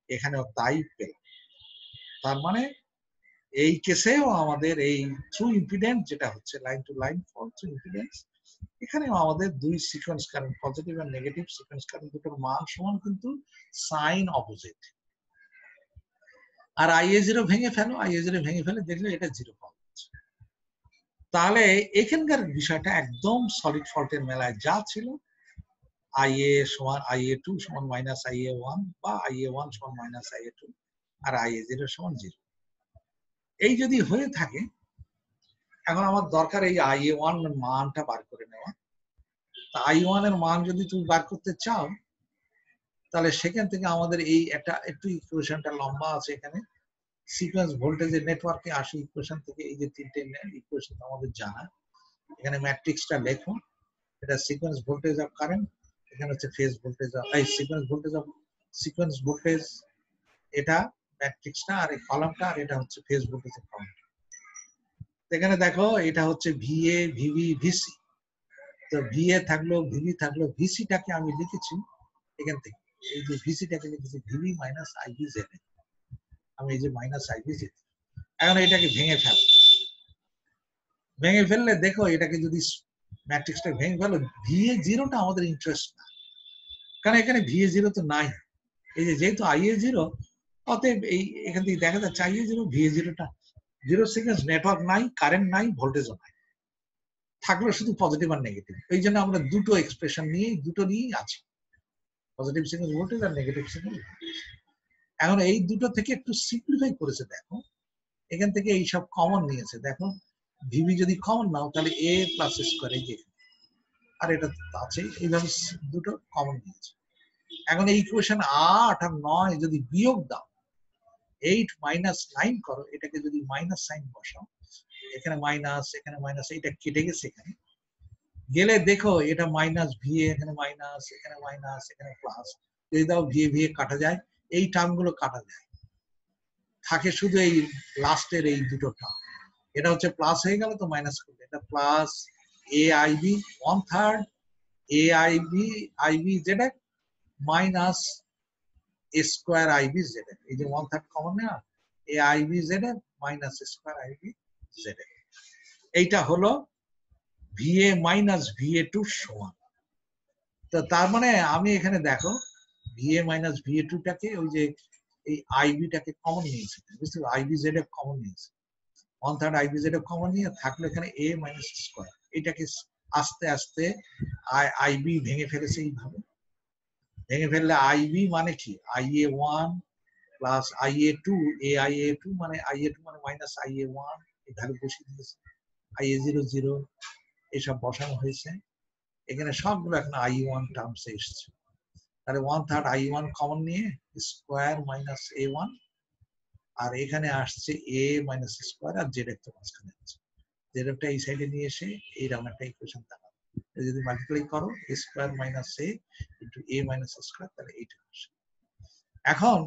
এখানেও তাই পেলাম। তার মানে এই কেসেও আমাদের এই থ্রু ইম্পিডেন্স যেটা হচ্ছে line to line fault through impedance, এখানেও আমাদের দুই সিকোয়েন্স কারেন্ট পজিটিভ আর নেগেটিভ সিকোয়েন্স কারেন্ট দুটোর মান সমান কিন্তু সাইন অপোজিট। আর IA0 ভেঙে ফেলো, IA0 ভেঙে ফেলে দেখলে এটা 0 পাওয়া যাচ্ছে। তাহলে এখানকার বিষয়টা একদম সলিড ফল্টের মেলায় যা ছিল IA সমান IA2 সমান মাইনাস IA1 বা IA1 সমান মাইনাস IA2 আর IA0 সমান 0, এই যদি হয়ে থাকে এখন আমার দরকার এই IA1 এর মানটা বার করে নেওয়া। তা I1 এর মান যদি তুমি বার করতে চাও তাহলে সেখান থেকে আমাদের এই একটা একটু ইকুয়েশনটা লম্বা আছে, এখানে সিকোয়েন্স ভোল্টেজের নেটওয়ার্কে আসে ইকুয়েশন থেকে, এই যে তিনটে ইকুয়েশন আমাদের জানা। এখানে ম্যাট্রিক্সটা লেখো, এটা সিকোয়েন্স ভোল্টেজ অফ কারেন্ট, এখানে হচ্ছে ফেজ ভোল্টেজ অফ এই সিকোয়েন্স ভোল্টেজ এটা ম্যাট্রিক্সটা, আর এই কলামটা, আর এটা হচ্ছে ফেজ ভোল্টেজ অফ কারেন্ট। এখানে দেখো এটা হচ্ছে VA VB VC, তো VA থাকলো VB থাকলো, VC-টাকে আমি লিখেছি এখান থেকে, এই যে VC-টাকে লিখেছি VB মাইনাস IB ZA, আমি এই যে মাইনাস IB ZA। এখন এটাকে ভেঙে ফেল, ভেঙে ফেললে দেখো এটাকে যদি ম্যাট্রিক্সটা ভেঙে ফেলো, VA0টা আমাদের ইন্টারেস্ট না, কারণ এখানে VA0 তো নাই। এই যে যেহেতু IA0, অতএব এই এখান থেকে দেখা যাচ্ছে IA0 VA0টা 0 সিকোয়েন্স নেটওয়ার্ক নাই, কারেন্ট নাই, ভোল্টেজও নাই, থাকলো শুধু পজিটিভ আর নেগেটিভ। এই জন্য আমরা দুটো এক্সপ্রেশন নিয়ে দুটো নিয়েই আছি, পজিটিভ সিকোয়েন্স ভোল্টেজ আর নেগেটিভ সিকোয়েন্স ভোল্টেজ। এখন এই দুটো থেকে একটু সিম্পলিফাই করেছে, দেখো এখান থেকে এই সব কমন নিয়েছে, দেখো ভিবি যদি কমন নাও তাহলে A প্লাস স্কোয়ার, এই যে আর এটা আছে, এইভাবে দুটো কমন নিয়েছে। এখন এই ইকুয়েশন 8 আর 9 যদি বিয়োগ দাও, 8 মাইনাস 9 করো, এটাকে যদি মাইনাস সাইন বসাও, এখানে মাইনাস এখানে মাইনাস, এটা কেটে গেছে, এখানে গেলে দেখো এটা মাইনাস VA, এখানে মাইনাস, এখানে মাইনাস, এখানে প্লাস, যদি দাও VA কাটা যায়, এই টার্মগুলো কাটা যায়, থাকে শুধু এই লাস্টের এই দুটো টার্ম। এটা হচ্ছে প্লাস হয়ে গেল, তো মাইনাস করলে এটা plus AIB 1/3 AIB ZA minus square IB ZA, এই যে 1/3 কমন না, AIB ZA minus square IB ZA, এইটা হলো VA মাইনাস VA2 সমান। তো তার মানে আমি এখানে দেখো VA মাইনাস VA2টাকে ওই যে এই IB-টাকে কমন নিয়েছে, বুঝতে পারছো, IB ZA কমন নিয়েছে, 1/3 IB ZA কমন নিয়ে থাকলো এখানে A মাইনাস স্কোয়ার, এটাকে আস্তে আস্তে IB ভেঙে ফেলেছে, এইভাবে ভেঙে ফেললে IB মানে কি, IA1 প্লাস IA2, AIA2 মানে IA2 মানে মাইনাস IA1, এই ভ্যালু বসিয়ে দিয়েছে, IA0 0 এসব বসানো হয়েছে, এখানে সবগুলো এখন I1 টার্মসে এসেছে। তাহলে 1/3 I1 কমন নিয়ে স্কোয়ার মাইনাস A1, আর এখানে আসছে A মাইনাস স্কোয়ার, আর জেড একটা মাঝখানে আছে, জেড একটা এই সাইডে নিয়ে এসে এইরকম একটা ইকুয়েশন দাঁড়াবে, যদি মাল্টিপ্লাই করো square minus A into A minus square, তাহলে এইটা আসে। এখন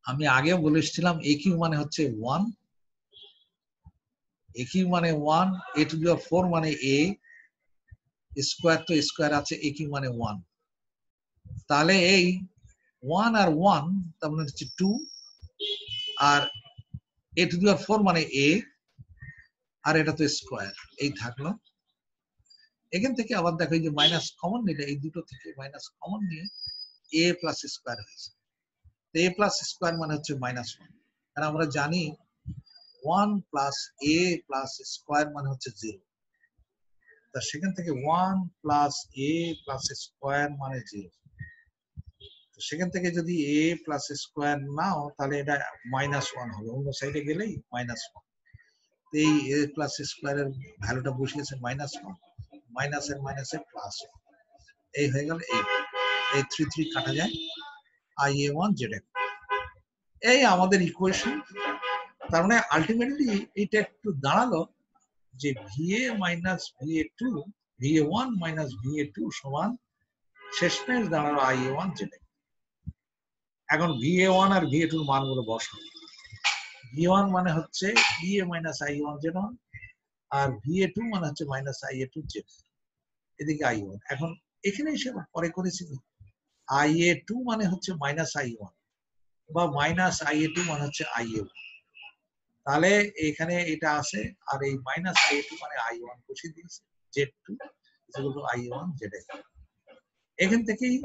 আমি আগেও বলেছিলাম AQ মানে হচ্ছে 1, AQ মানে 1, A টু দি পাওয়ার 4 মানে A, স্কোয়ার তো স্কোয়ার আছে, AQ মানে 1, তাহলে এই 1 আর 1 তার মানে হচ্ছে 2, আর A টু দি পাওয়ার 4 মানে A, আর এটা তো স্কোয়ার, এই থাকলো। এখান থেকে আবার দেখো এই যে মাইনাস কমন নিলে, এই দুটো থেকে মাইনাস কমন নিয়ে A প্লাস স্কোয়ার হয়েছে, A প্লাস স্কোয়ার মানে হচ্ছে -1, কারণ আমরা জানি 1 প্লাস A প্লাস স্কোয়ার মানে হচ্ছে 0, তা সেখান থেকে 1 প্লাস A প্লাস স্কোয়ার মানে 0, তো সেখান থেকে যদি A প্লাস স্কোয়ার নাও তাহলে এটা -1 হবে, অন্য সাইডে গেলেই -1, এই A প্লাস স্কোয়ারের ভ্যালুটা বসিয়েছে -1, মাইনাসের মাইনাসের প্লাস, এই হয়ে গেল, এই 3 3 কাটা যায়, IA1 ZA, এই আমাদের ইকুয়েশন। তার মানে আলটিমেটলি এটা একটু দাঁড়ালো যে VA minus VA2, VA1 minus VA2 সমান শেষমেশ দাঁড়ালো IA1 ZA। এখন VA1 আর VA2 এর মানগুলো বসাও, VA1 মানে হচ্ছে VA মাইনাস IA1 ZA, আর VA2 মানে হচ্ছে মাইনাস IA2 ZA, এদিকে I1। এখন এখানে এসে পরে করেছি IA2 মানে হচ্ছে মাইনাস I1 বা মাইনাস IA2 মানে হচ্ছে IA1, তাহলে এখানে এটা আছে, আর এই মাইনাস IA2 মানে I1 বসিয়ে দিয়েছে, Z2 is equal to IA1 ZA। এখান থেকেই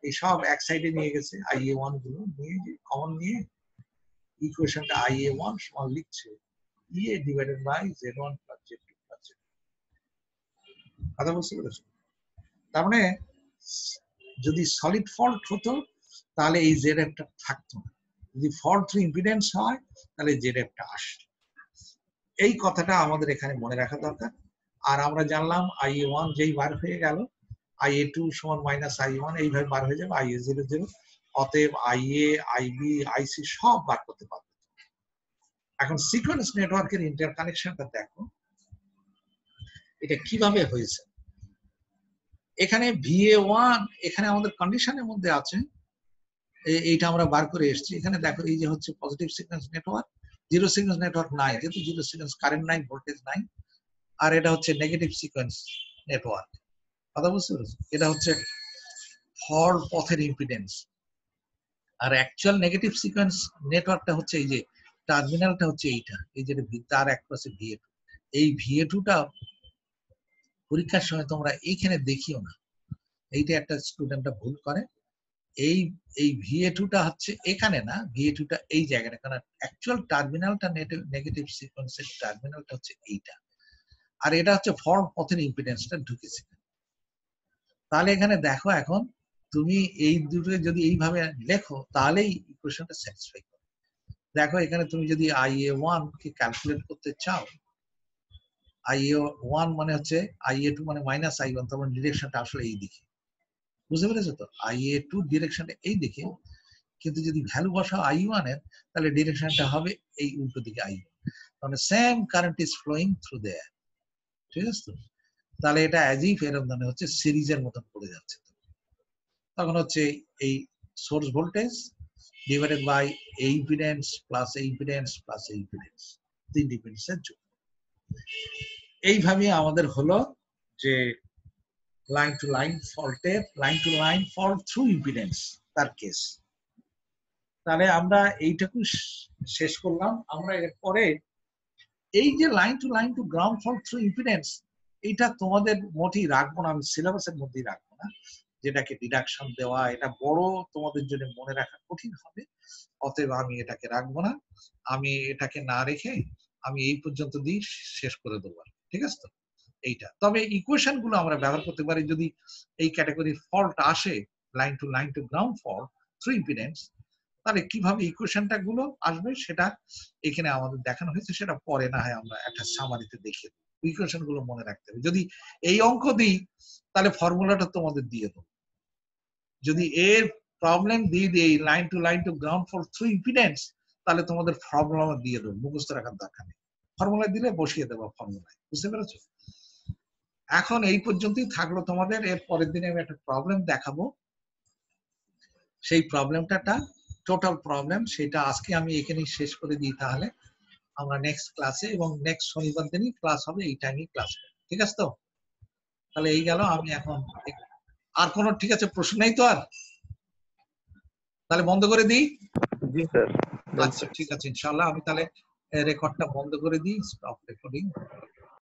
এই সব এক সাইডে নিয়ে গেছে IA1 গুলো নিয়ে কমন নিয়ে ইকুয়েশনটা IA1 সমান লিখছে EA divided by Z1 plus Z2 plus Z2। কথা বুঝতে পেরেছো? তার মানে যদি সলিড ফল্ট হতো তাহলে এই ZF টা থাকতো না, যদি ফল্ট থ্রু ইম্পিডেন্স হয় তাহলে ZF টা আসে। এই কথাটা আমাদের এখানে মনে রাখা দরকার। আর আমরা জানলাম IA1 যেই বার হয়ে গেল IA2 সমান মাইনাস IA1 এইভাবে বার হয়ে যাবে IA00। অতএব IA, IB, IC সব বার করতে পারবে। এখন সিকোয়েন্স নেটওয়ার্কের ইন্টারকানেকশনটা দেখো এটা কিভাবে হয়েছে। এখানে VA1 এখানে আমাদের কন্ডিশনের মধ্যে আছে, এইটা আমরা বার করে এসেছি। এখানে দেখো এই যে হচ্ছে positive sequence network, zero sequence network নাই, যেহেতু জিরো সিকোয়েন্স কারেন্ট নাই, ভোল্টেজ নাই। আর এটা হচ্ছে নেগেটিভ সিকোয়েন্স নেটওয়ার্ক। কথা বুঝতে পেরেছো? এটা হচ্ছে ফল্ট পথের ইম্পিডেন্স। আর অ্যাকচুয়াল নেগেটিভ সিকোয়েন্স নেটওয়ার্কটা হচ্ছে এই যে টার্মিনালটা হচ্ছে এইটা, এই যে তার এক পাশে VA2। এই VA2টা পরীক্ষার সময় তোমরা এইখানে দেখিও না, এইটা একটা স্টুডেন্টরা ভুল করে। এই VA2টা হচ্ছে এখানে না, VA2টা এই জায়গাটা, কারণ অ্যাকচুয়াল টার্মিনালটা নেগেটিভ সিকোয়েন্সের টার্মিনালটা হচ্ছে এইটা। আর এটা হচ্ছে ফল্ট পথের ইম্পিডেন্সটা ঢুকেছে। তাহলে এখানে দেখো এখন তুমি এই দুটো যদি এইভাবে লেখো তাহলেই ইকুয়েশনটা স্যাটিসফাই করে। দেখো এখানে তুমি যদি IA1 কে ক্যালকুলেট করতে চাও, IA1 মানে হচ্ছে IA2 মানে মাইনাস I1, তার মানে ডিরেকশনটা আসলে এই দিকে। বুঝতে পেরেছো তো? IA2 ডিরেকশনটা এই দিকে, কিন্তু যদি ভ্যালু বসাও I1 এর তাহলে ডিরেকশনটা হবে এই উল্টো দিকে I1, মানে same current is flowing through there. ঠিক আছে তো? তাহলে এটা অ্যাজ ইফ এরকম মানে হচ্ছে সিরিজের মতন পড়ে যাচ্ছে। তখন হচ্ছে এই সোর্স ভোল্টেজ ডিভাইডেড বাই এই ইম্পিডেন্স প্লাস এই ইম্পিডেন্স প্লাস এই ইম্পিডেন্স, তিন ইম্পিডেন্সের যোগ। এইভাবে আমাদের হলো যে লাইন টু লাইন ফল্টের line to line fault through impedance তার কেস। তাহলে আমরা এইটুকু শেষ করলাম। আমরা এরপরে এই যে line to ground fault through impedance, এইটা তোমাদের মোটেই রাখবো না, আমি সিলেবাসের মধ্যেই রাখবো না, যেটাকে ডিডাকশন দেওয়া এটা বড় তোমাদের জন্য মনে রাখা কঠিন হবে। অতএব আমি এটাকে রাখবো না, আমি এটাকে না রেখে আমি এই পর্যন্ত দিয়ে শেষ করে দেবো। ঠিক আছে তো? এইটা তবে ইকুয়েশন গুলো আমরা ব্যবহার করতে পারি যদি এই ক্যাটাগরির ফল্ট আসে, line to ground fault through impedance, তাহলে কিভাবে ইকুয়েশনটা গুলো আসবে সেটা এখানে আমাদের দেখানো হয়েছে, সেটা পরে না হয় আমরা একটা সামারিতে দেখিয়ে দেবো। ইকুয়েশন গুলো মনে রাখতে হবে। যদি এই অঙ্ক দিই তাহলে ফর্মুলাটা তোমাদের দিয়ে দেবো। যদি এর প্রবলেম দিয়ে দিই line to ground fault through impedance, তাহলে তোমাদের ফর্মুলা দিয়ে দেবো, মুখস্থ রাখার দরকার নেই। ফর্মুলা দিলে বসিয়ে দেবো ফর্মুলায়। বুঝতে পেরেছো? এখন এই পর্যন্তই থাকলো তোমাদের। এর পরের দিনে আমি একটা প্রবলেম দেখাবো, সেই প্রবলেমটা টোটাল প্রবলেম, সেটা আজকে আমি এখানেই শেষ করে দিই। তাহলে আমরা নেক্সট ক্লাসে এবং নেক্সট শনিবার দিনই ক্লাস হবে, এই টাইমে ক্লাস হবে। ঠিক আছে তো? তাহলে এই গেল। আমি এখন আর কোনো ঠিক আছে প্রশ্ন নেই তো? আর তাহলে বন্ধ করে দিই। জি স্যার। আচ্ছা ঠিক আছে, ইনশাআল্লাহ আমি তাহলে রেকর্ডটা বন্ধ করে দিই, স্টপ রেকর্ডিং।